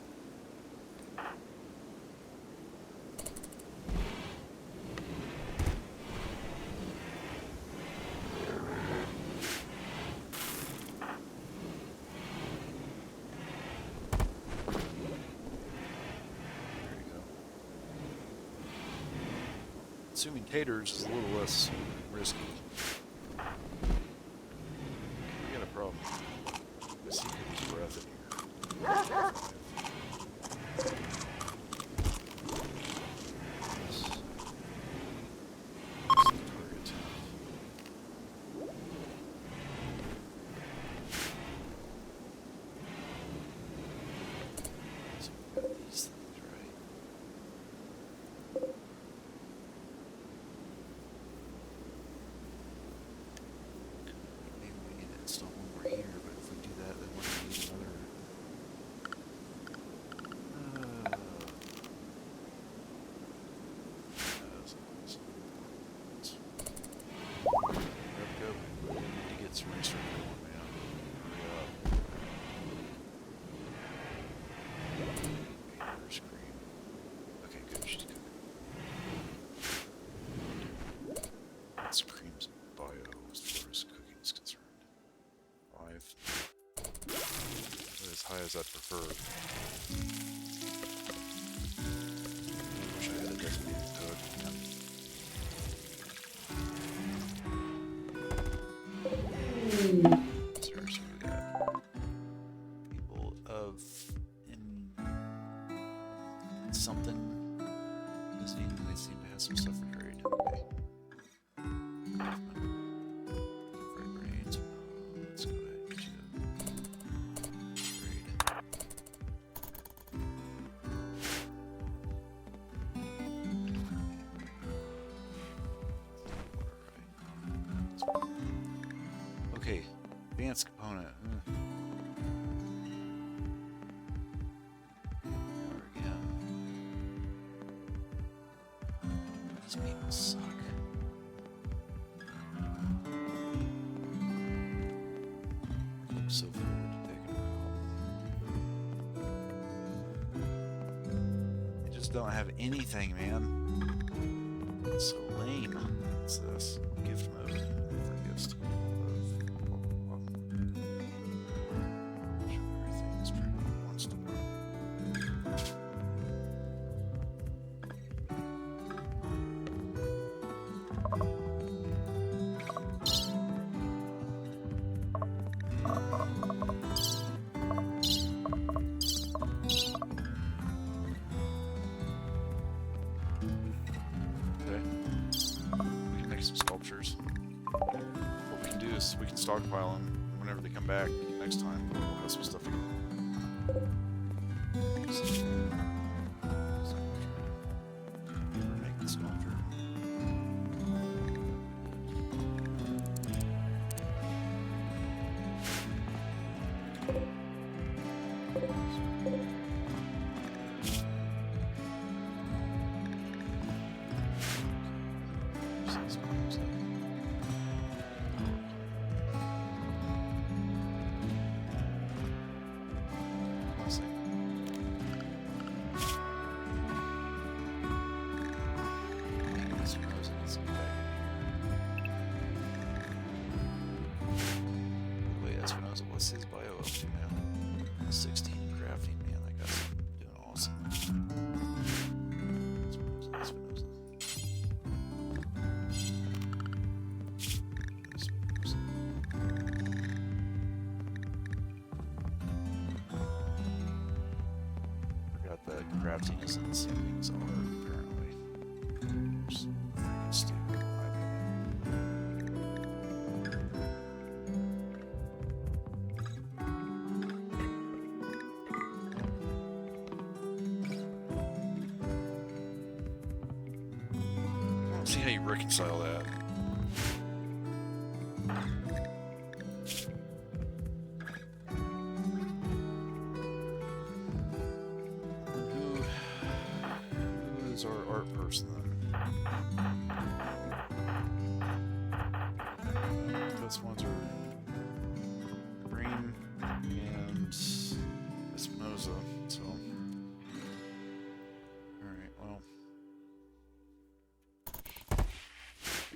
Consuming taters is a little less risky. We got a problem. I see people's breath in here. Cream's bio as far as cooking is concerned. 5. As high as I'd prefer. I wish I had a designated cook. Seriously, we got people of something. They seem to have some stuff buried. Okay. Okay, advanced component. Power again. These people suck. Looks so forward to taking them out. They just don't have anything, man. It's so lame. What's this? Gift mode. Forgifts. What we can do is we can stockpile them whenever they come back next time. We'll have some stuff again. Make the sculpture. What's his bio up to now? 16 crafting, man. That guy's doing awesome. Forgot that crafting isn't the same thing as art, apparently. Just freaking stupid. I don't see how you reconcile that. Our art person then. Those ones are green and Espinosa, so alright, well,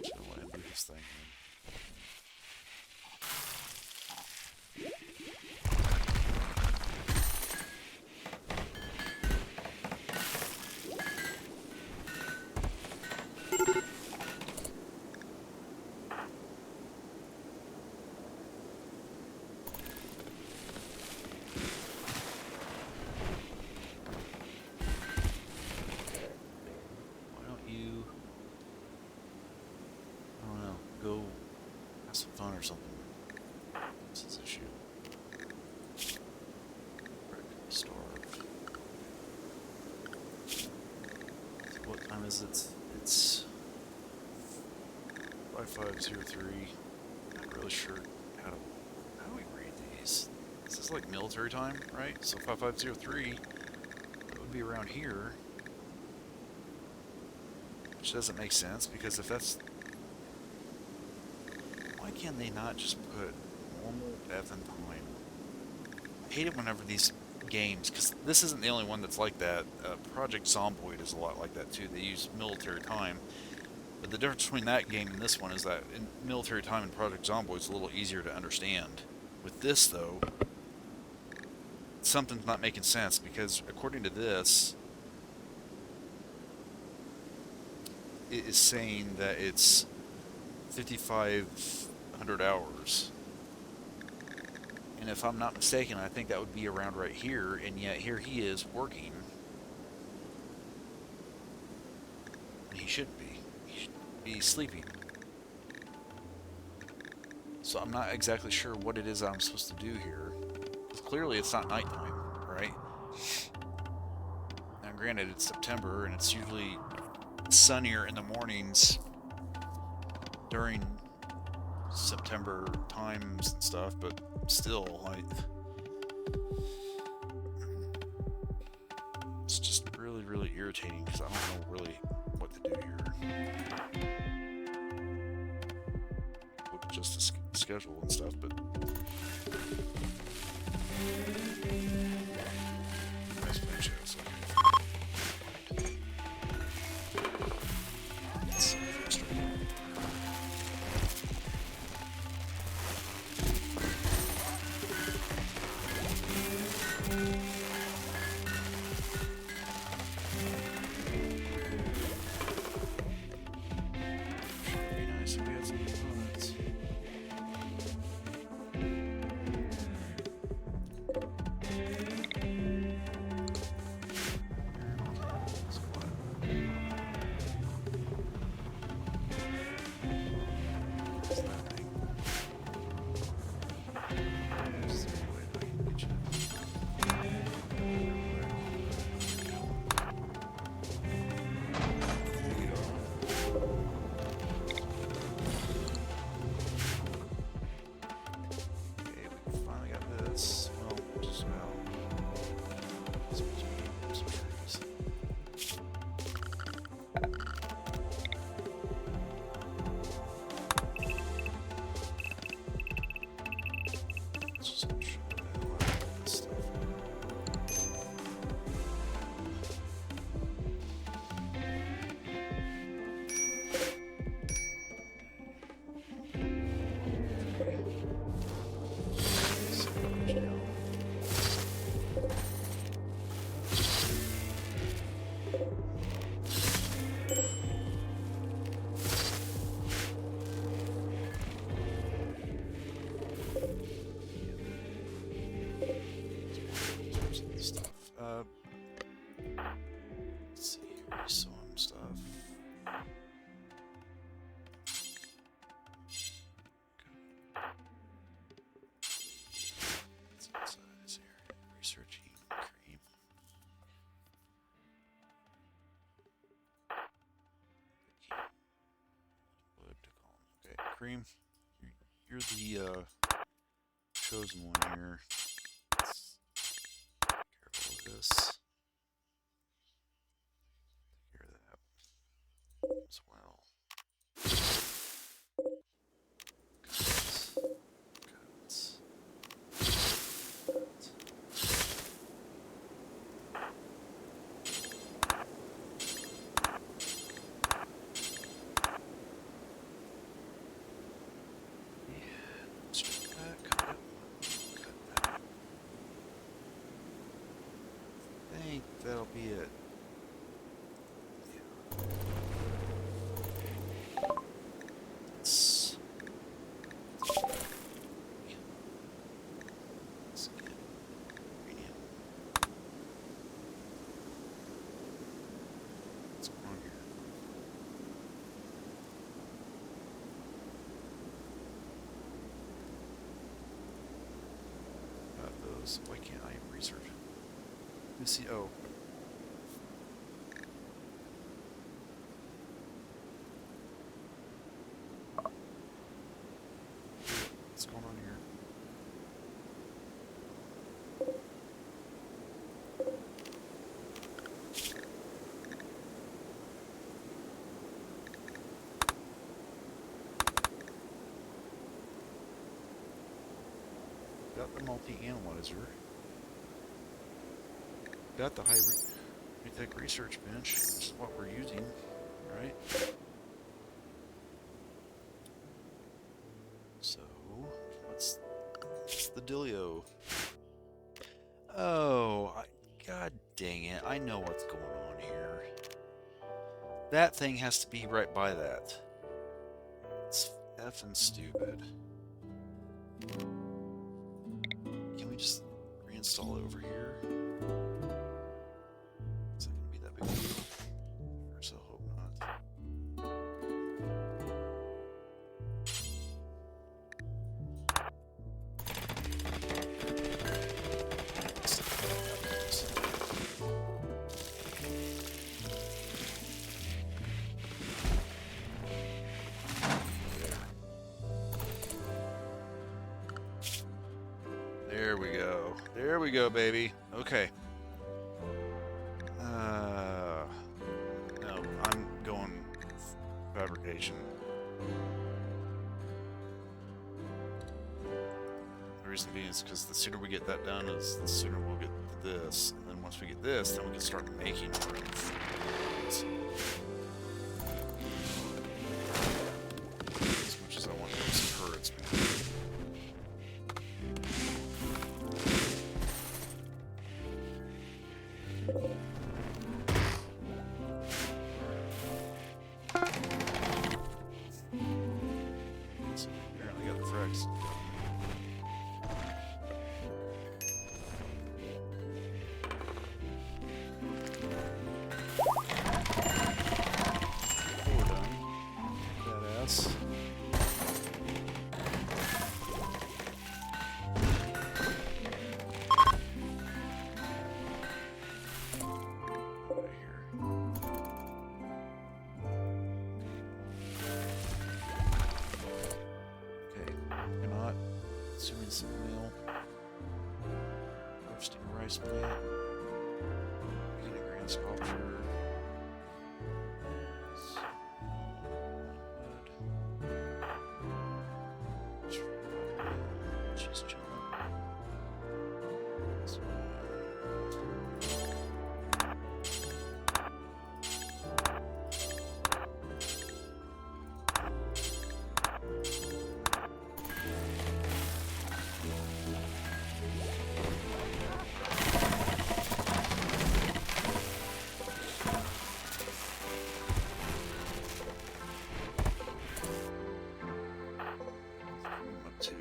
just gonna let him do his thing then. Go have some fun or something. What's his issue? Starve. So what time is it? It's 5503. Not really sure how do we read these? This is like military time, right? So 5503, that would be around here. Which doesn't make sense, because if that's... Why can they not just put normal effing time? I hate it whenever these games, because this isn't the only one that's like that. Project Zomboid is a lot like that too. They use military time. But the difference between that game and this one is that in military time in Project Zomboid is a little easier to understand. With this, though, something's not making sense, because according to this, it is saying that it's 5,500 hours. And if I'm not mistaken, I think that would be around right here, and yet here he is working. And he shouldn't be. He should be sleeping. So I'm not exactly sure what it is I'm supposed to do here. Because clearly it's not nighttime, right? Now granted, it's September, and it's usually sunnier in the mornings during September times and stuff, but still, like, it's just really, really irritating, because I don't know really what to do here. With just the schedule and stuff, but nice finish it, so. It's so frustrating. Cream. You're the chosen one here. Let's take care of all this. Take care of that as well. Cuts. I think that'll be it. Let's get uranium. What's going on here? Got those. Why can't I research? Let me see. Oh. What's going on here? Got the multi-analyzer. Got the high-tech research bench, which is what we're using, right? So, what's the dealio? Oh, God dang it. I know what's going on here. That thing has to be right by that. It's effing stupid. Can we just reinstall it over here? Is that going to be that big of a deal? Or so hope not. There we go. There we go, baby. Okay. No, I'm going fabrication. The reason being is because the sooner we get that done, is the sooner we'll get this. And then once we get this, then we can start making our own things. As much as I want to make some turrets, man. So apparently got the frags. We're done. Badass. Right here. Okay, we're not consuming some meal. Roasting rice plant. Making a grand sculpture. She's chilling. This one. Up to.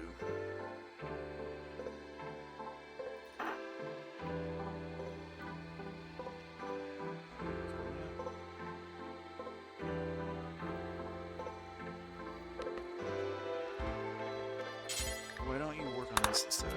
Why don't you work on this instead?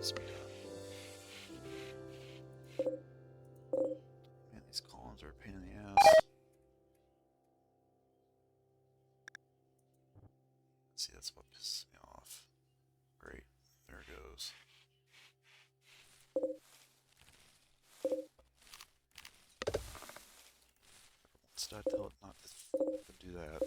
needs to be done. Man, these columns are a pain in the ass. See, that's what pisses me off. Great. There it goes. Once did I tell it not to do that?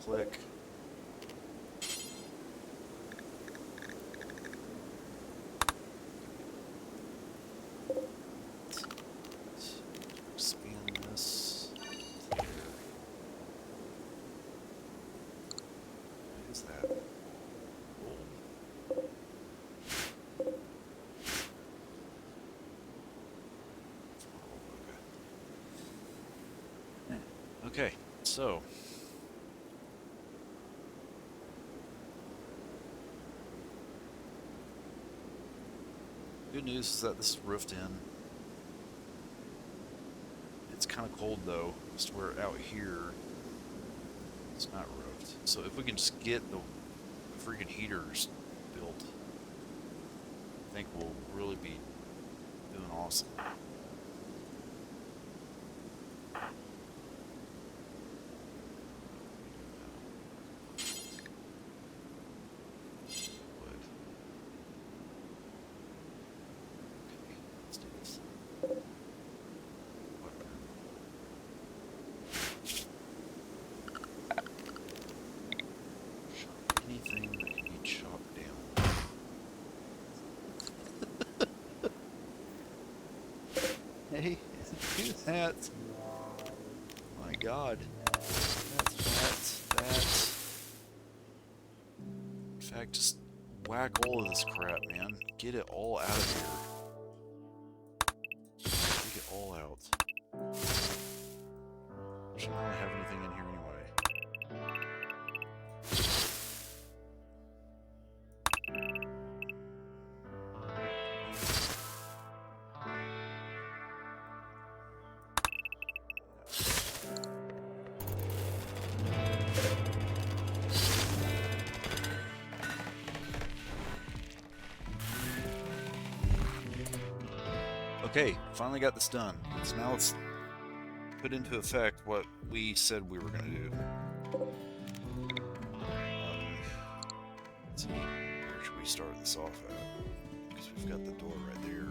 Click. Expand this. There. What is that? Okay, so. Good news is that this is roofed in. It's kind of cold though, just where out here it's not roofed. So if we can just get the freaking heaters built, I think we'll really be doing awesome. Anything that can be chopped down. Hey, do that. My God. That. In fact, just whack all of this crap, man. Get it all out of here. Take it all out. I shouldn't really have anything in here anyway. Okay, finally got this done. So now let's put into effect what we said we were going to do. Let's see, where should we start this off at? Because we've got the door right there.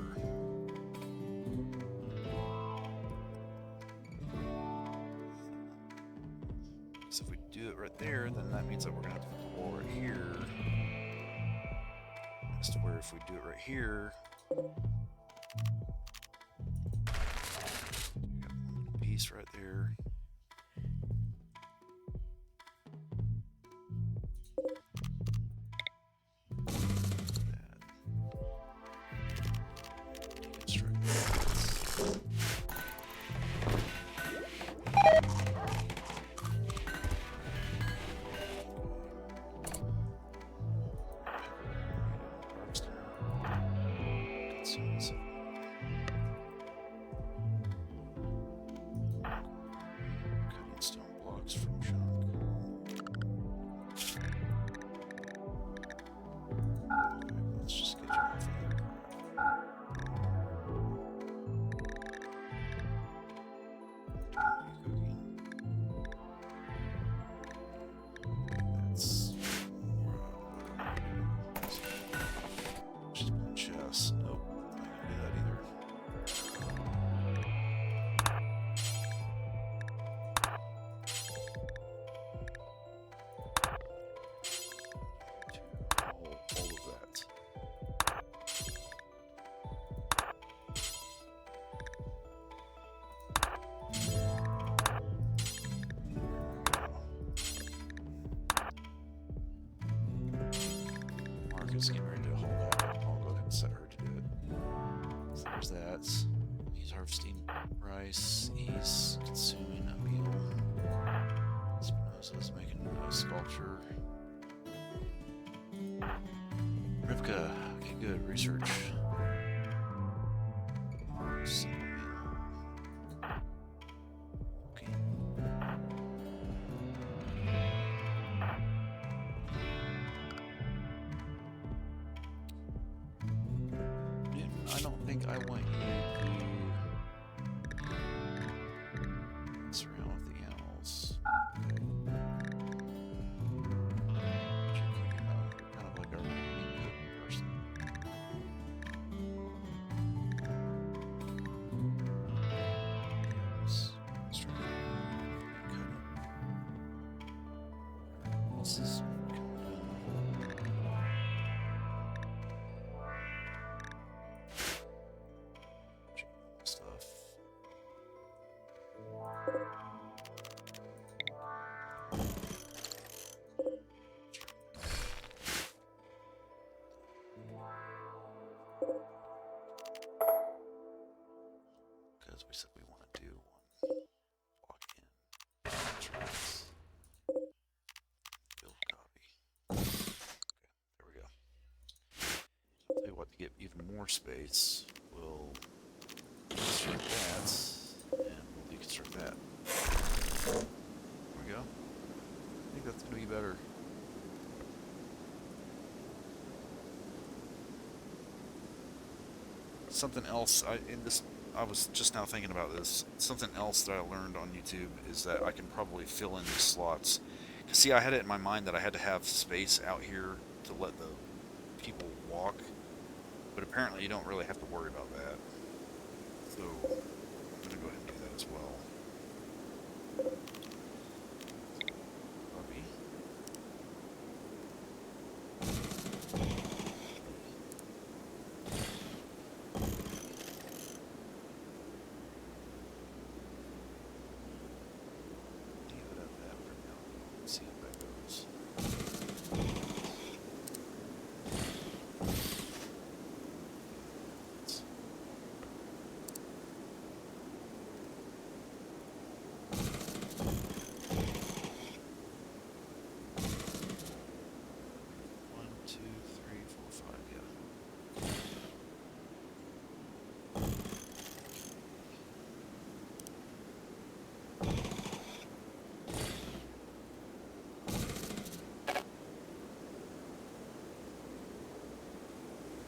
So if we do it right there, then that means that we're going to have to put the wall right here. As to where if we do it right here, piece right there. Marcus getting ready to hold that. I'll go ahead and set her to do it. So there's that. He's harvesting rice. He's consuming a meal. Spinoza's making Agriculture. Rivka. Okay, good. Research. Okay. Newton, I don't think I want you to mess around with the animals. You're kind of like our meat person. Yes. What else is stuff? Because we said we want to do one walk-in entrance. Build copy. Okay, there we go. I'll tell you what, to get even more space, we'll deconstruct that, and we'll deconstruct that. There we go. I think that's going to be better. Something else, I was just now thinking about this. Something else that I learned on YouTube is that I can probably fill in these slots. See, I had it in my mind that I had to have space out here to let the people walk, but apparently you don't really have to worry about that. So I'm going to go ahead and do that as well. Copy. Leave it at that for now. Let's see how that goes. One, two, three, four, five, yeah.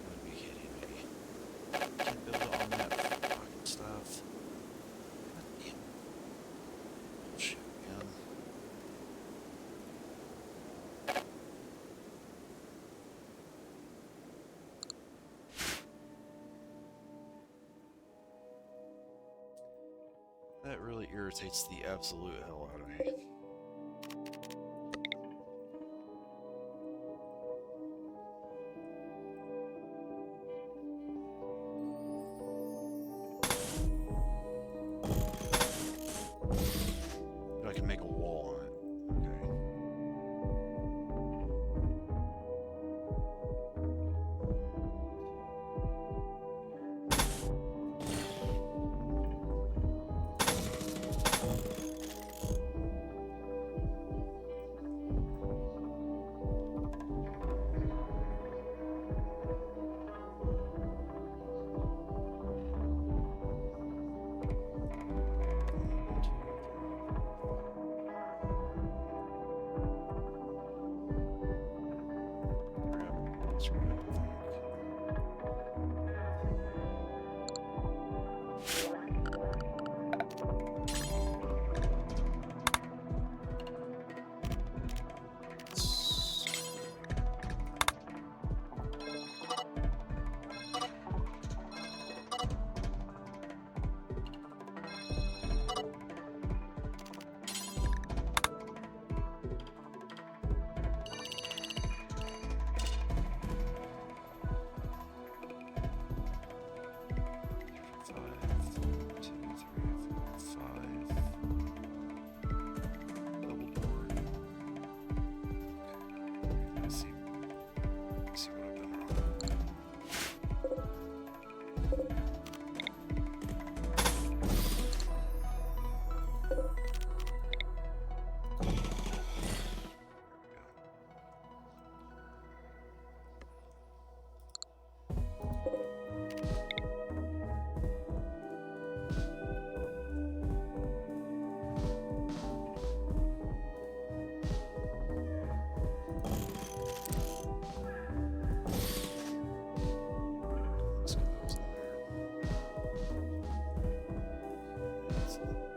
Would be kidding me. Can't build it on that fucking stuff. God damn. Bullshit, man. That really irritates the absolute hell out of me. But I can make a wall on it. Okay.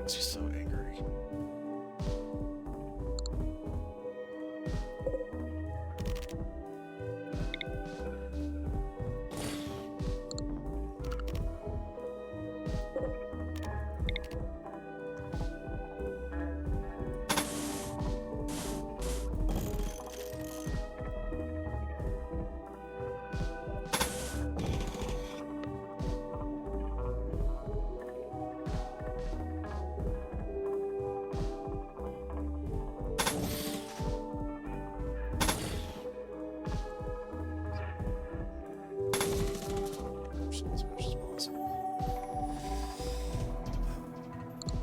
makes you so angry. As much as possible.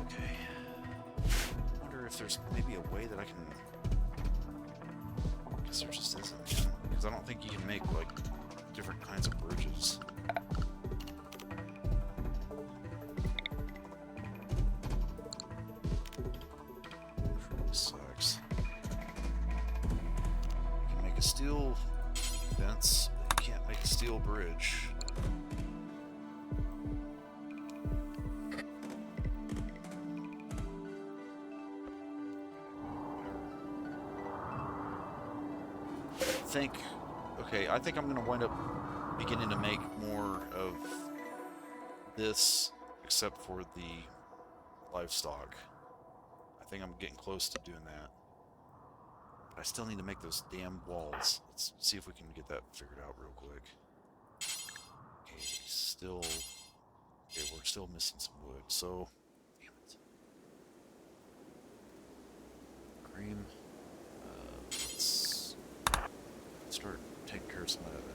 Okay. I wonder if there's maybe a way that I can. I guess there just isn't. Because I don't think you can make like different kinds of bridges. Which really sucks. You can make a steel fence, but you can't make a steel bridge. I think I'm going to wind up beginning to make more of this, except for the livestock. I think I'm getting close to doing that. But I still need to make those damn walls. Let's see if we can get that figured out real quick. Okay, still... Okay, we're still missing some wood, so... Damn it. Cream. Let's start taking care of some of that then.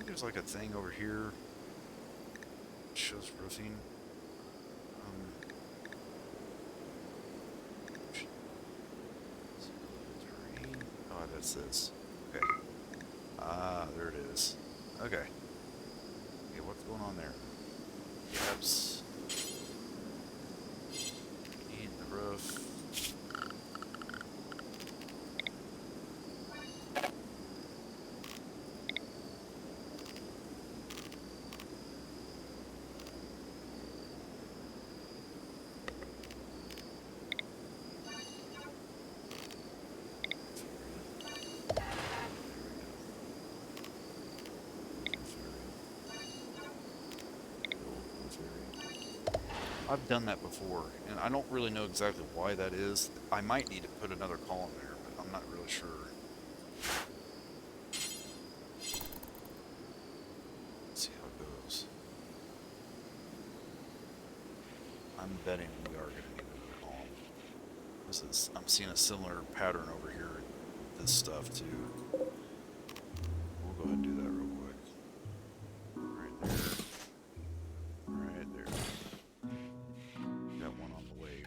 There's like a thing over here that shows roofing. Oh, that's this. Okay. Ah, there it Okay. Okay, what's going on there? Gaps. Need the roof. I've done that before, and I don't really know exactly why that is. I might need to put another column there, but I'm not really sure. Let's see how it goes. I'm betting we are going to need another column. I'm seeing a similar pattern over here with this stuff too. We'll go ahead and do that real quick. Right there. Right there. Got one on the way.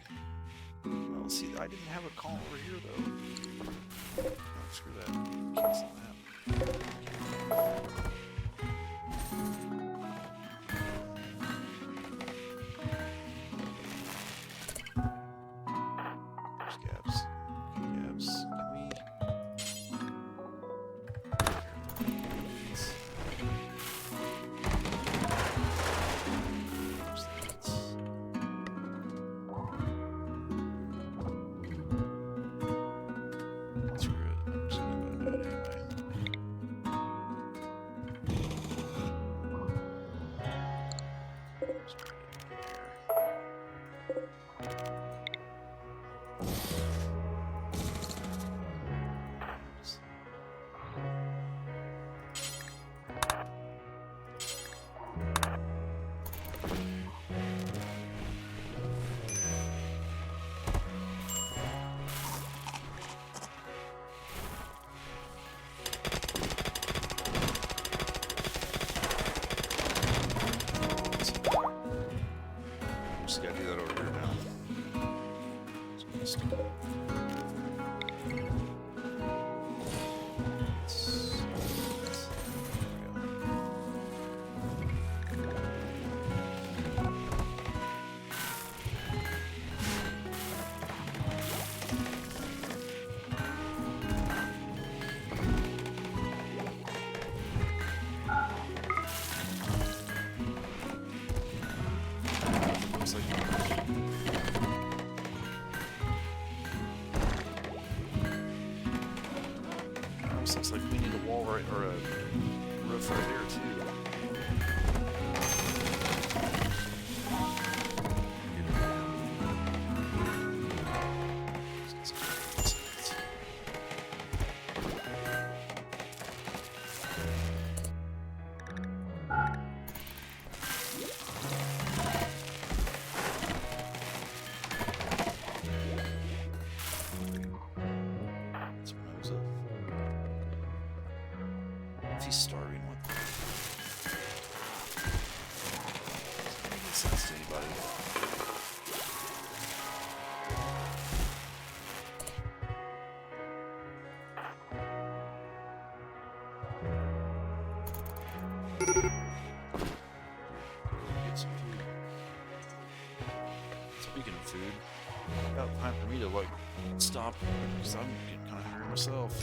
Well, see, I didn't have a column over here though. Oh, screw that. Cancel that. There's gaps. Gaps. Can we? Just gotta do that over here now. Just gonna stick it. Looks like looks like we need a wall right, or a roof right there too. If he's starving, what the... Doesn't make any sense to anybody. Get some food. Speaking of food, about time for me to like stop because I'm getting kind of hungry myself.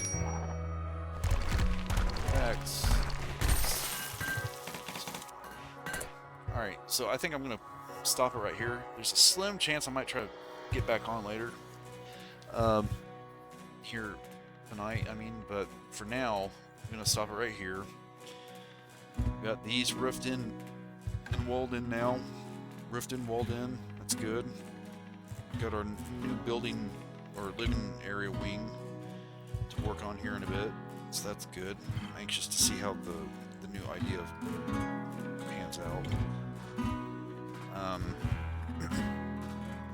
Alright, so I think I'm going to stop it right here. There's a slim chance I might try to get back on later. Here tonight, I mean, but for now, I'm going to stop it right here. We've got these roofed in and walled in now. Roofed in, walled in. That's good. We've got our new building or living area wing to work on here in a bit. So that's good. I'm anxious to see how the new idea pans out.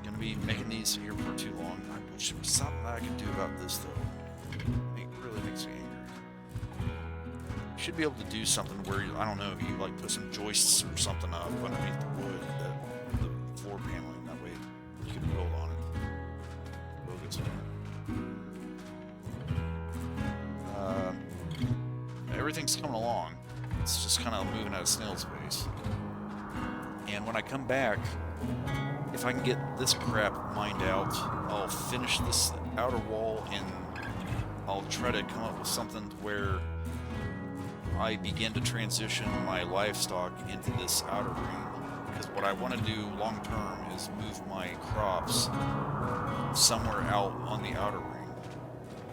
Gonna be making these here for too long. I wish there was something I could do about this though. It really makes me angry. Should be able to do something where I don't know, you like put some joists or something up underneath the wood, the floor paneling. That way you can build on it. We'll get some. Everything's coming along. It's just kind of moving at a snail's pace. And when I come back, if I can get this crap mined out, I'll finish this outer wall and I'll try to come up with something to where I begin to transition my livestock into this outer ring. Because what I want to do long term is move my crops somewhere out on the outer ring.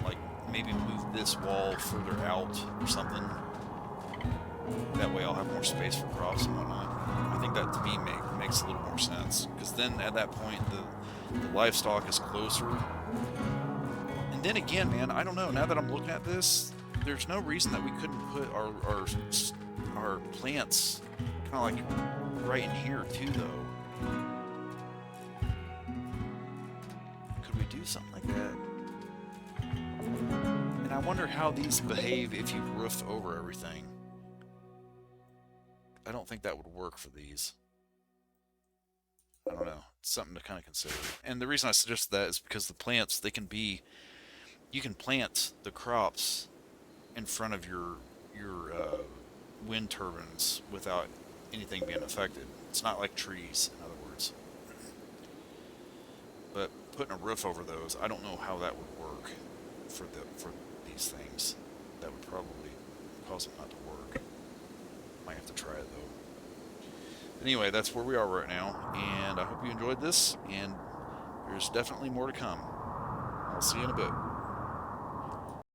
Like maybe move this wall further out or something. That way I'll have more space for crops and whatnot. I think that to me makes a little more sense. Because then at that point the livestock is closer. And then again, man, I don't know. Now that I'm looking at this, there's no reason that we couldn't put our plants kind of like right in here too, though. Could we do something like that? And I wonder how these behave if you roof over everything. I don't think that would work for these. I don't know. It's something to kind of consider. And the reason I suggest that is because the plants, you can plant the crops in front of your wind turbines without anything being affected. It's not like trees, in other words. But putting a roof over those, I don't know how that would work for these things. That would probably cause them not to work. Might have to try it though. Anyway, that's where we are right now, and I hope you enjoyed this, and there's definitely more to come. I'll see you in a bit.